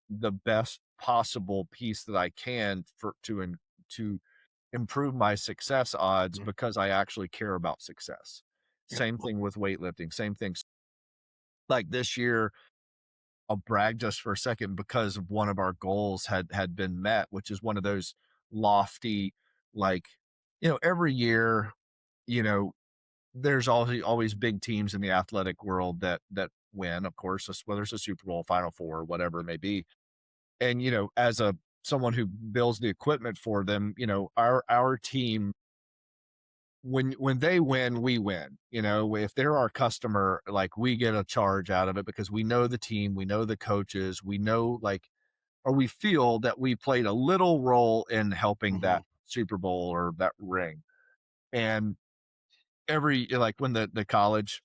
the best possible piece that I can to improve my success odds because I actually care about success. Same thing with weightlifting, same thing. Like this year, I'll brag just for a second because of one of our goals had been met, which is one of those lofty, like, every year, you know, there's always big teams in the athletic world that win, of course, whether it's a Super Bowl, Final Four, whatever it may be. And, as someone who builds the equipment for them, our team, when they win, we win. If they're our customer, like, we get a charge out of it because we know the team, we know the coaches, we know, like, or we feel that we played a little role in helping that Super Bowl or that ring. And like when the college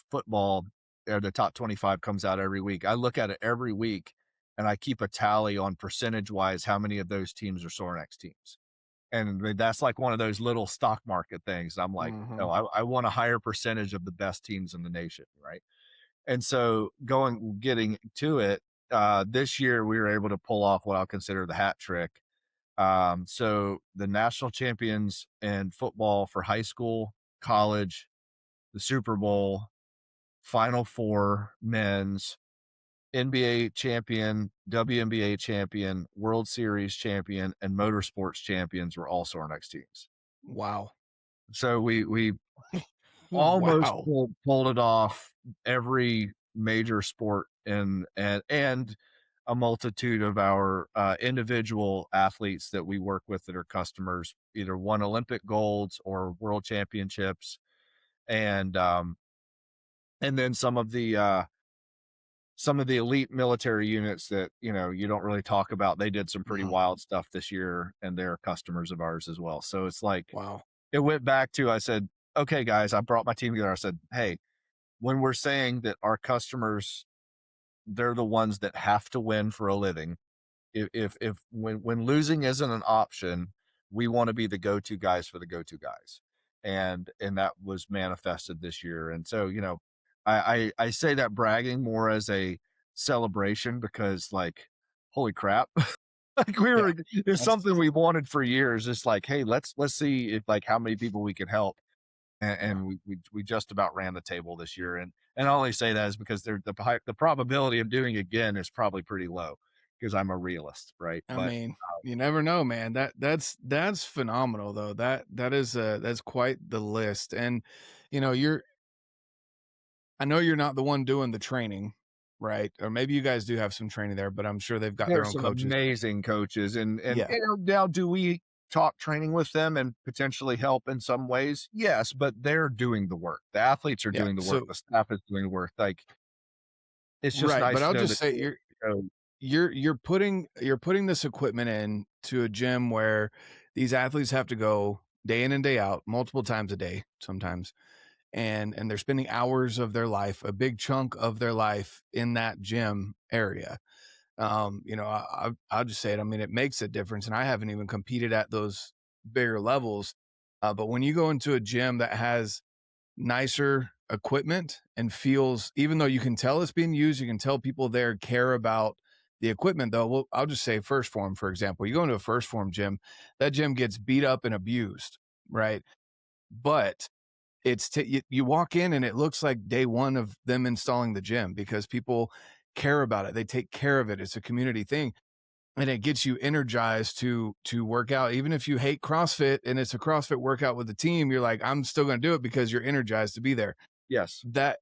football or the top 25 comes out every week, I look at it every week and I keep a tally on percentage wise how many of those teams are Sorinex teams. And that's like one of those little stock market things. I'm like, I want a higher percentage of the best teams in the nation, right? And so getting to it, this year we were able to pull off what I'll consider the hat trick. So the national champions in football for high school, college, the Super Bowl, Final Four men's, NBA champion, WNBA champion, World Series champion, and motorsports champions were all Sorinex teams. Wow. So we almost pulled it off every major sport and a multitude of our individual athletes that we work with that are customers either won Olympic golds or world championships. And then some of the elite military units that, you don't really talk about, they did some pretty wild stuff this year and they're customers of ours as well. So it's like, wow. It went back to, I said, okay, guys, I brought my team together. I said, hey, when we're saying that our customers, they're the ones that have to win for a living. If when losing isn't an option, we want to be the go-to guys for the go-to guys. And that was manifested this year. And so, I say that bragging more as a celebration because, like, holy crap. Like it's something we wanted for years. It's like, hey, let's see if, like, how many people we can help. And we just about ran the table this year. And I only say that is because the probability of doing it again is probably pretty low because I'm a realist, right? I mean, you never know, man. That's phenomenal though. That's quite the list. And I know you're not the one doing the training, right? Or maybe you guys do have some training there, but I'm sure they've got their own some coaches. Amazing coaches. And now, do we talk training with them and potentially help in some ways? Yes, but they're doing the work. The athletes are doing the work. The staff is doing the work. Like, it's just nice. But I'll just say you're putting this equipment in to a gym where these athletes have to go day in and day out, multiple times a day sometimes. And they're spending hours of their life, a big chunk of their life in that gym area. I'll just say it. I mean, it makes a difference. And I haven't even competed at those bigger levels. But when you go into a gym that has nicer equipment and feels, even though you can tell it's being used, you can tell people there care about the equipment though. Well, I'll just say First Phorm, for example. You go into a First Phorm gym, that gym gets beat up and abused, right? But you walk in and it looks like day one of them installing the gym because people care about it. They take care of it. It's a community thing. And it gets you energized to work out. Even if you hate CrossFit and it's a CrossFit workout with the team, you're like, I'm still going to do it because you're energized to be there. Yes. That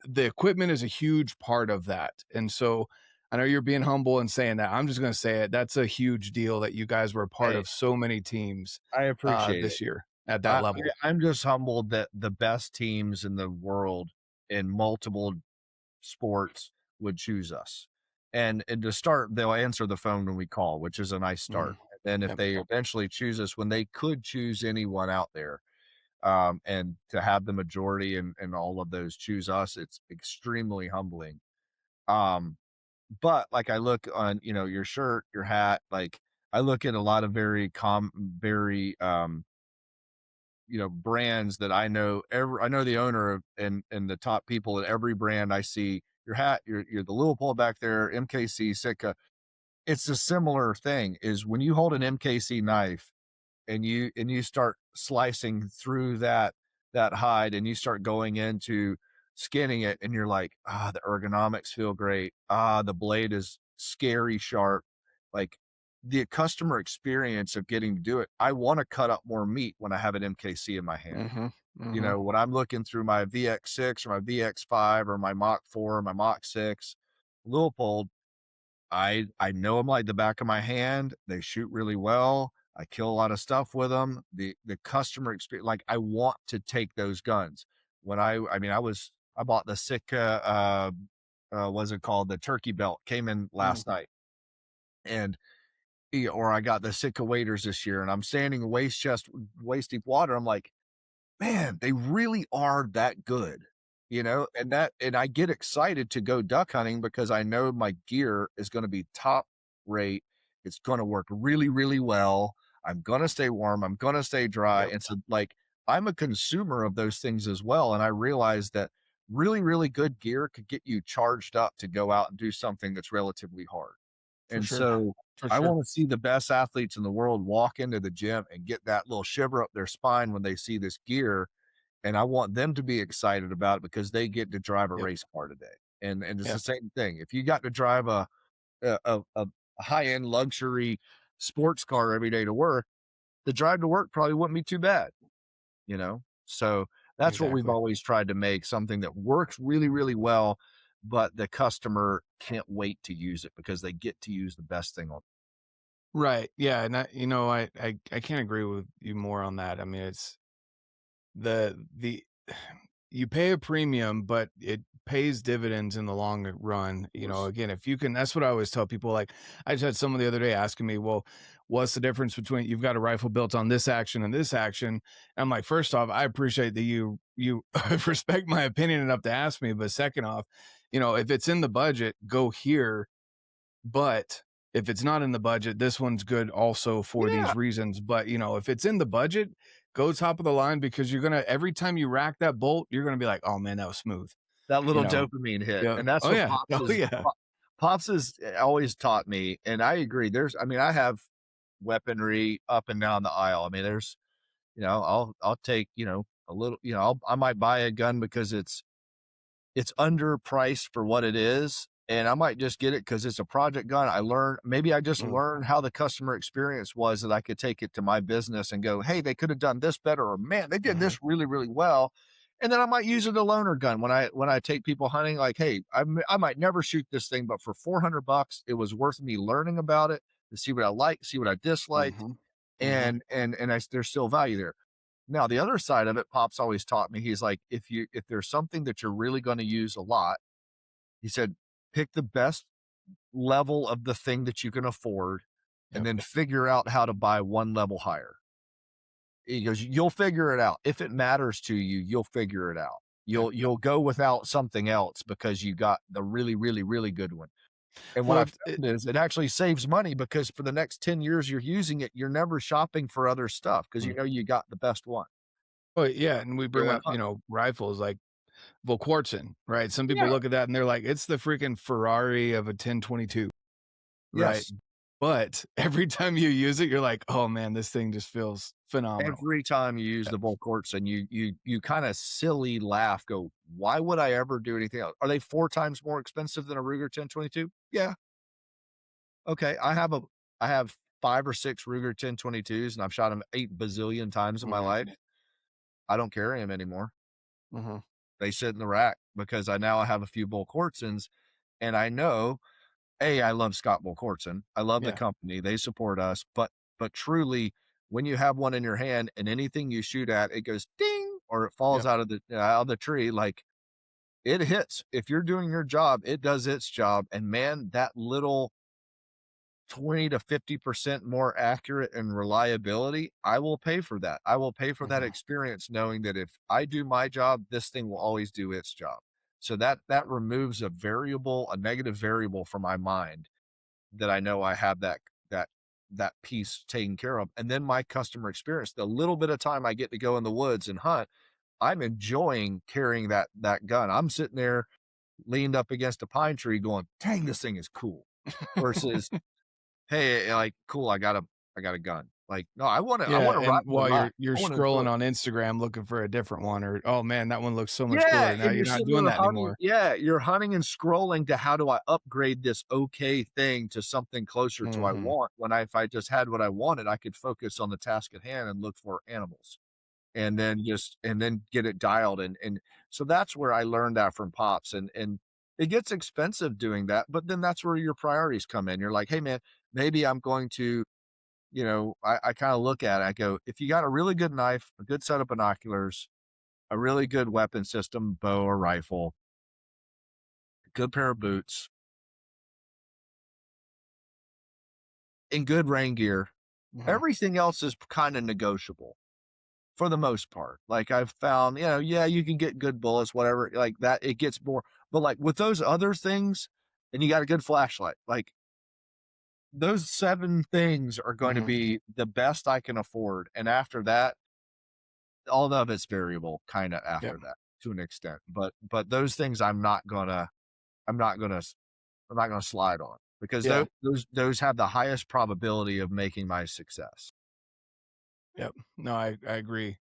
the equipment is a huge part of that. And so I know you're being humble and saying that. I'm just going to say it. That's a huge deal that you guys were a part of so many teams. I appreciate this year at that level. I'm just humbled that the best teams in the world in multiple sports would choose us. And to start, they'll answer the phone when we call, which is a nice start. And if they eventually choose us, when they could choose anyone out there, and to have the majority and all of those choose us, it's extremely humbling. But like, I look on, your shirt, your hat, like, I look at a lot of very brands that I know. I know the owner of and the top people at every brand I see. your hat, your the Leupold back there, MKC, Sitka. It's a similar thing. Is when you hold an MKC knife and you start slicing through that hide and you start going into skinning it, and you're like, the ergonomics feel great. The blade is scary sharp. Like the customer experience of getting to do it. I want to cut up more meat when I have an MKC in my hand. You know, when I'm looking through my VX6 or my VX5 or my Mach 4 or my Mach 6 Leupold, I know them like the back of my hand. They shoot really well. I kill a lot of stuff with them. The customer experience, like I want to take those guns. When I bought the Sitka, what's it called? The turkey belt came in last night, and or I got the Sitka waders this year, and I'm standing waist deep water. I'm like, man, they really are that good, you know, and I get excited to go duck hunting because I know my gear is going to be top rate. It's going to work really, really well. I'm going to stay warm. I'm going to stay dry. And so like, I'm a consumer of those things as well. And I realized that really, really good gear could get you charged up to go out and do something that's relatively hard. So I want to see the best athletes in the world walk into the gym and get that little shiver up their spine when they see this gear. And I want them to be excited about it because they get to drive a race car today. And it's the same thing. If you got to drive a high-end luxury sports car every day to work, the drive to work probably wouldn't be too bad, you know? So that's what we've always tried to make, something that works really, really well, but the customer can't wait to use it because they get to use the best thing on. Right. Yeah. And I can't agree with you more on that. I mean, it's the you pay a premium, but it pays dividends in the long run. You know, again, if you can, that's what I always tell people. Like I just had someone the other day asking me, well, what's the difference between you've got a rifle built on this action and this action? And I'm like, first off, I appreciate that you respect my opinion enough to ask me. But second off, you know, if it's in the budget, go here. But if it's not in the budget, this one's good also for these reasons. But, you know, if it's in the budget, go top of the line because you're going to, every time you rack that bolt, you're going to be like, oh man, that was smooth. That little dopamine hit. Yeah. And that's what Pops has always taught me. And I agree. I have weaponry up and down the aisle. I mean, there's, you know, I'll take, you know, a little, you know, I might buy a gun because it's underpriced for what it is. And I might just get it because it's a project gun. Maybe I just learned how the customer experience was that I could take it to my business and go, hey, they could have done this better, or man, they did this really, really well. And then I might use it as a loaner gun when I take people hunting, like, hey, I might never shoot this thing, but for $400, it was worth me learning about it to see what I like, see what I disliked. And there's still value there. Now, the other side of it, Pop's always taught me, he's like, if there's something that you're really going to use a lot, he said, pick the best level of the thing that you can afford and then figure out how to buy one level higher. He goes, you'll figure it out. If it matters to you, you'll figure it out. You'll go without something else because you got the really, really, really good one. And what I've found is it actually saves money because for the next 10 years you're using it, you're never shopping for other stuff because you know you got the best one. Oh yeah, and we bring up, you know, rifles like Volquartsen, right? Some people look at that and they're like, it's the freaking Ferrari of a 1022, right? Yes. But every time you use it, you're like, oh man, this thing just feels phenomenal. Every time you use the Volquartsen, you kind of silly laugh, go, why would I ever do anything else? Are they 4 times more expensive than a Ruger 1022? Yeah. Okay, I have 5 or 6 Ruger 1022s and I've shot them 8 bazillion times in my life. I don't carry them anymore. They sit in the rack because I have a few Volquartsens, and I know, I love Scott Volquartsen. I love the company. They support us, but truly, when you have one in your hand and anything you shoot at, it goes ding, or it falls out of the tree, like it hits. If you're doing your job, it does its job. And man, that little 20 to 50% more accurate and reliability, I will pay for that. I will pay for that experience, knowing that if I do my job, this thing will always do its job. So that removes a negative variable from my mind, that I know I have that piece taken care of. And then my customer experience, the little bit of time I get to go in the woods and hunt, I'm enjoying carrying that gun. I'm sitting there leaned up against a pine tree going, dang, this thing is cool, versus, hey, like, cool, I got a gun. Like, no, I want to Yeah, ride and one while mine. you're I want to enjoy scrolling it. on Instagram looking for a different one, or, "Oh, man, that one looks so much Yeah, cooler." Now and you're you're not sitting doing there that hunting. anymore. Yeah, you're hunting and scrolling to how do I upgrade this okay thing to something closer to I Mhm. want, when if I just had what I wanted, I could focus on the task at hand and look for animals. And then get it dialed, and so that's where I learned that from pops, and it gets expensive doing that, but then that's where your priorities come in. You're like, hey man, maybe I'm going to, I kind of look at it, I go, if you got a really good knife, a good set of binoculars, a really good weapon system, bow or rifle, a good pair of boots, and good rain gear, Mhm. everything else is kind of negotiable for the most part. Like I've found, yeah, you can get good bullets, whatever, like that, it gets more, but like with those other things, and you got a good flashlight, like those 7 things are going to Mhm. be the best I can afford. And after that, all of it's variable kind of Yep. after that to an extent. But those things I'm not gonna, I'm not gonna slide on, because Yeah. those have the highest probability of making my success. Yep. No, I agree.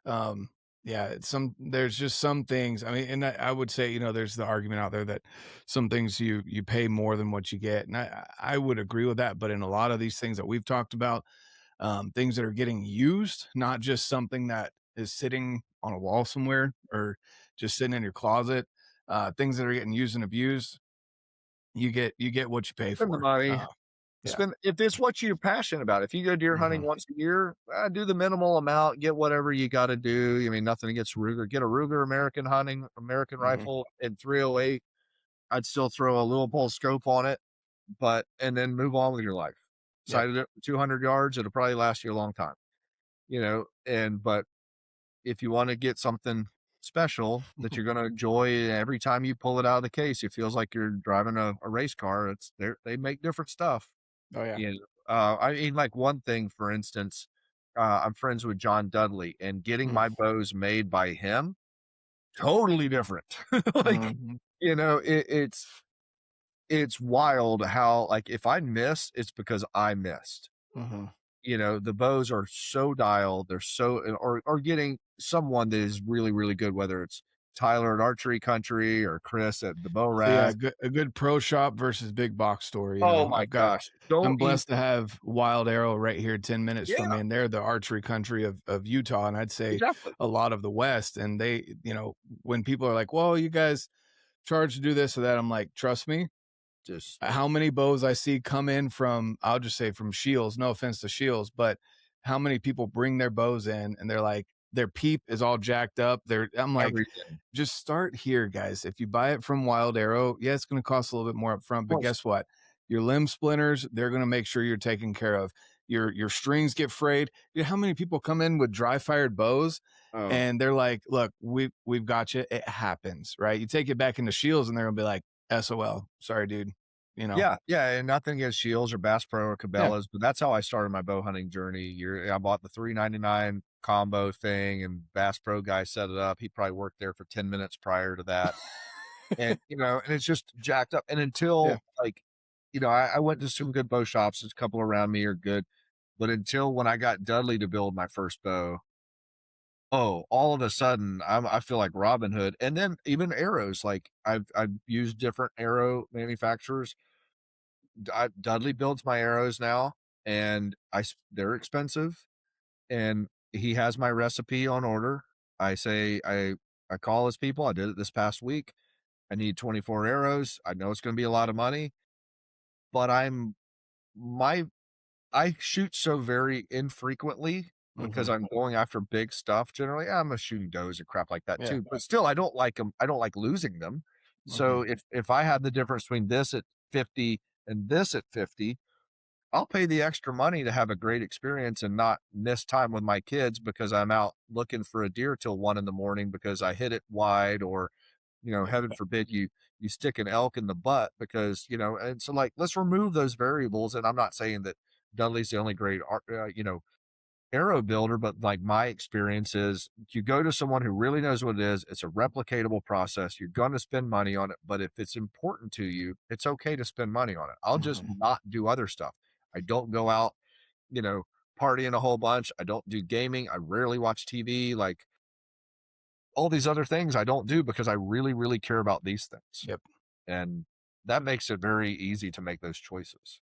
Um, yeah, there's just some things. I mean, and I would say, there's the argument out there that some things you pay more than what you get, and I would agree with that. But in a lot of these things that we've talked about, things that are getting used, not just something that is sitting on a wall somewhere or just sitting in your closet, things that are getting used and abused, you get what you pay Spend the for. money. Yeah. Spend, if it's what you're passionate about. If you go deer hunting Hmm. once a year, do the minimal amount, get whatever you got to do. I mean, nothing against Ruger. Get a Ruger American Hmm. rifle in 308. I'd still throw a little pole scope on it, and then move on with your life. Yep. Sighted it for 200 yards, it'll probably last you a long time, but if you want to get something special that you're going to enjoy every time you pull it out of the case, it feels like you're driving a race car. They make different stuff. Oh yeah. Yeah. I mean, like one thing, for instance, I'm friends with John Dudley, and getting Mm. my bows made by him, totally different. Like, Mhm. it's wild how, like, if I miss, it's because I missed. Mhm. The bows are so dialed, they're so, or getting someone that is really, really good, whether it's Tyler at Archery Country or Chris at the Bow So yeah, Raz. a good pro shop versus big box store. Oh my I've got gosh. Don't I'm even, blessed to have Wild Arrow right here 10 minutes from yeah, me, and they're the archery country of Utah, and I'd say exactly. a lot of the West. And they, when people are like, "Well, you guys charge to do this or that," I'm like, "Trust me, Just, how many bows I see come in from, I'll just say from Scheels, no offense to Scheels, but how many people bring their bows in and they're like, their peep is all jacked up. I'm like, everything. just start here, guys. If you buy it from Wild Arrow, yeah, it's going to cost a little bit more up front, Of but course. guess what? Your limb splinters, they're going to make sure you're taken care of. Your strings get frayed. How many people come in with dry fired bows Oh, and they're like, look, we've got you. It happens, right? You take it back into Scheels and they're going to be like, SOL, sorry, dude. You know, yeah, yeah, and nothing against Scheels or Bass Pro or yeah. Cabela's, but that's how I started my bow hunting journey. I bought the $3.99 combo thing, and Bass Pro guy set it up. He probably worked there for 10 minutes prior to that. And, and it's just jacked up. And Yeah. until, like, I went to some good bow shops. There's a couple around me are good. But until when I got Dudley to build my first bow, oh, all of a sudden I feel like Robin Hood. And then even arrows, like I've used different arrow manufacturers. Dudley builds my arrows now, and they're expensive, and he has my recipe on order. I say I call his people. I did it this past week. I need 24 arrows. I know it's going to be a lot of money, but my I shoot so very infrequently because Mhm. I'm going after big stuff generally. Yeah, I'm a shooting does and crap like that Yeah. too, but still I don't like them. I don't like losing them. Mhm. So if I had the difference between this at 50 and this at 50, I'll pay the extra money to have a great experience and not miss time with my kids because I'm out looking for a deer till 1 in the morning because I hit it wide, or, heaven forbid you stick an elk in the butt because, and so, like, let's remove those variables. And I'm not saying that Dudley's the only great art, arrow builder, but like my experience is you go to someone who really knows what it is. It's a replicatable process. You're going to spend money on it, but if it's important to you, it's okay to spend money on it. I'll just not do other stuff. I don't go out, you know, partying a whole bunch. I don't do gaming. I rarely watch TV. Like all these other things I don't do because I really, really care about these things. Yep. And that makes it very easy to make those choices.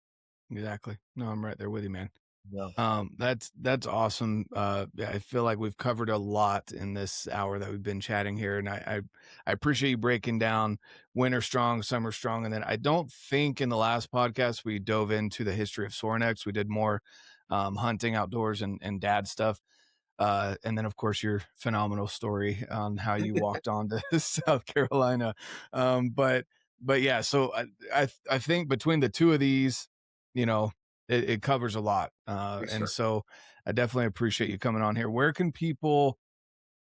Exactly. No, I'm right there with you, man. Yeah. That's awesome. I feel like we've covered a lot in this hour that we've been chatting here, and I appreciate you breaking down winter strong, summer strong, and then I don't think in the last podcast we dove into the history of Sorinex. We did more hunting, outdoors, and dad stuff. And then of course your phenomenal story on how you walked on to South Carolina. But yeah, so I think between the two of these, you know, it covers a lot. And so I definitely appreciate you coming on here. Where can people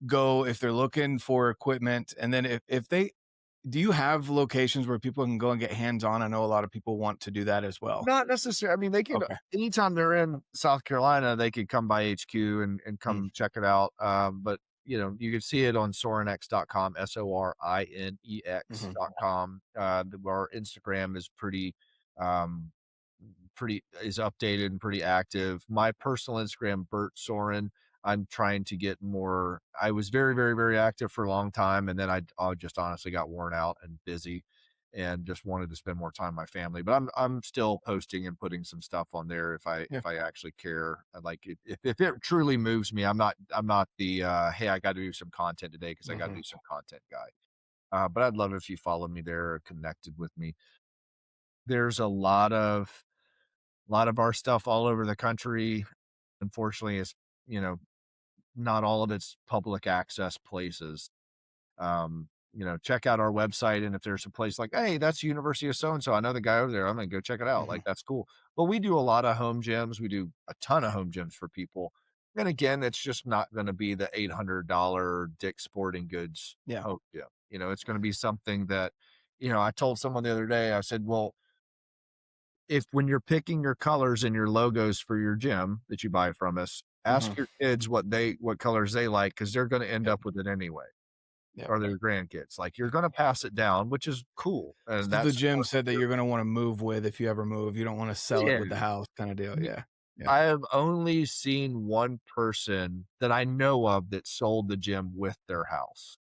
go if they're looking for equipment? And then if they, do you have locations where people can go and get hands-on? I know a lot of people want to do that as well. Not necessarily. I mean, they can, anytime they're in South Carolina, they could come by HQ and come check it out. But you know, you can see it on Sorinex.com, SORINEX.com. Our Instagram is pretty is updated and pretty active. My personal Instagram, Bert Sorin. I'm trying to get more. I was very, very, very active for a long time, and then I just honestly got worn out and busy, and just wanted to spend more time with my family. But I'm still posting and putting some stuff on there if I actually care. I like it. If it truly moves me, I'm not the hey, I got to do some content today because I got to do some content guy. But I'd love if you follow me there or connected with me. There's a lot of our stuff all over the country. Unfortunately, it's, you know, not all of it's public access places. You know, check out our website, and if there's a place like, hey, that's University of so-and-so, I know the guy over there, I'm gonna go check it out. Like, that's cool. But we do a lot of home gyms. We do a ton of home gyms for people. And again, it's just not going to be the $800 Dick's Sporting Goods home gym. You know, it's going to be something that, you know, I told someone the other day, I said, well, if when you're picking your colors and your logos for your gym that you buy from us, ask your kids what colors they like, because they're going to end up with it anyway. Or their grandkids. Like, you're going to pass it down, which is cool. And so that's the gym said that you're going to want to move with if you ever move. You don't want to sell it with the house kind of deal. Yeah. I have only seen one person that I know of that sold the gym with their house.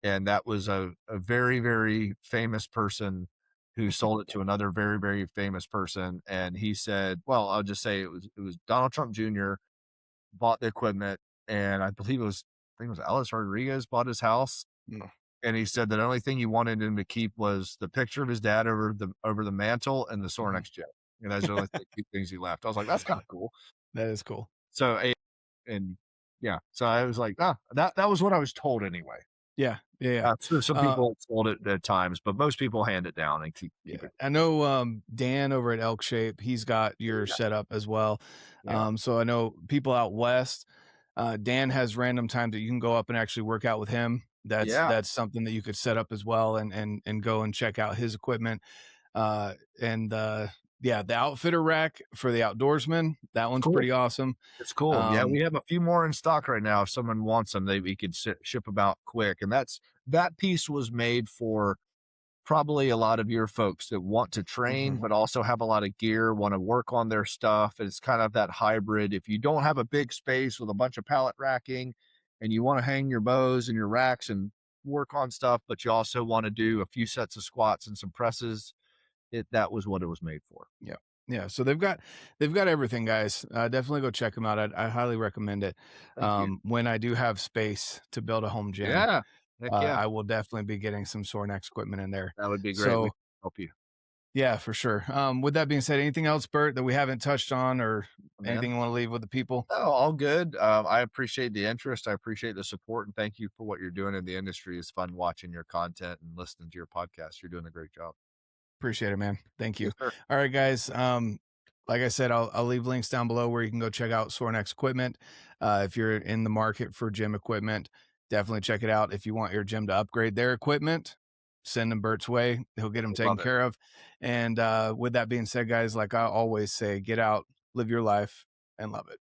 And that was a very, very famous person who sold it to another very, very famous person. And he said, well, I'll just say it was Donald Trump Jr. bought the equipment, and I think it was Alice Rodriguez bought his house. And he said that the only thing he wanted him to keep was the picture of his dad over the mantle and the Sorinex jet. And those are the two things he left. I was like, that's kind of cool. That is cool. So, so I was like, that was what I was told anyway. Yeah. So some people sold it at times, but most people hand it down and keep it. I know Dan over at Elk Shape, he's got your setup as well. So I know people out west, Dan has random times that you can go up and actually work out with him. That's something that you could set up as well and go and check out his equipment. The outfitter rack for the outdoorsman, that one's pretty awesome. It's cool. We have a few more in stock right now. If someone wants them, we could ship them out quick. And that piece was made for probably a lot of your folks that want to train, but also have a lot of gear, want to work on their stuff. It's kind of that hybrid. If you don't have a big space with a bunch of pallet racking and you want to hang your bows and your racks and work on stuff, but you also want to do a few sets of squats and some presses, that was what it was made for. Yeah. So they've got everything, guys. Definitely go check them out. I highly recommend it. When I do have space to build a home gym, I will definitely be getting some Sorinex equipment in there. That would be great. We help you. Yeah, for sure. With that being said, anything else, Bert, that we haven't touched on, or anything you want to leave with the people? Oh, all good. I appreciate the interest. I appreciate the support, and thank you for what you're doing in the industry. It's fun watching your content and listening to your podcast. You're doing a great job. Appreciate it, man. Thank you. Yes, all right, guys. Like I said, I'll leave links down below where you can go check out Sorinex equipment. If you're in the market for gym equipment, definitely check it out. If you want your gym to upgrade their equipment, send them Bert's way. He'll get them taken care of. And with that being said, guys, like I always say, get out, live your life, and love it.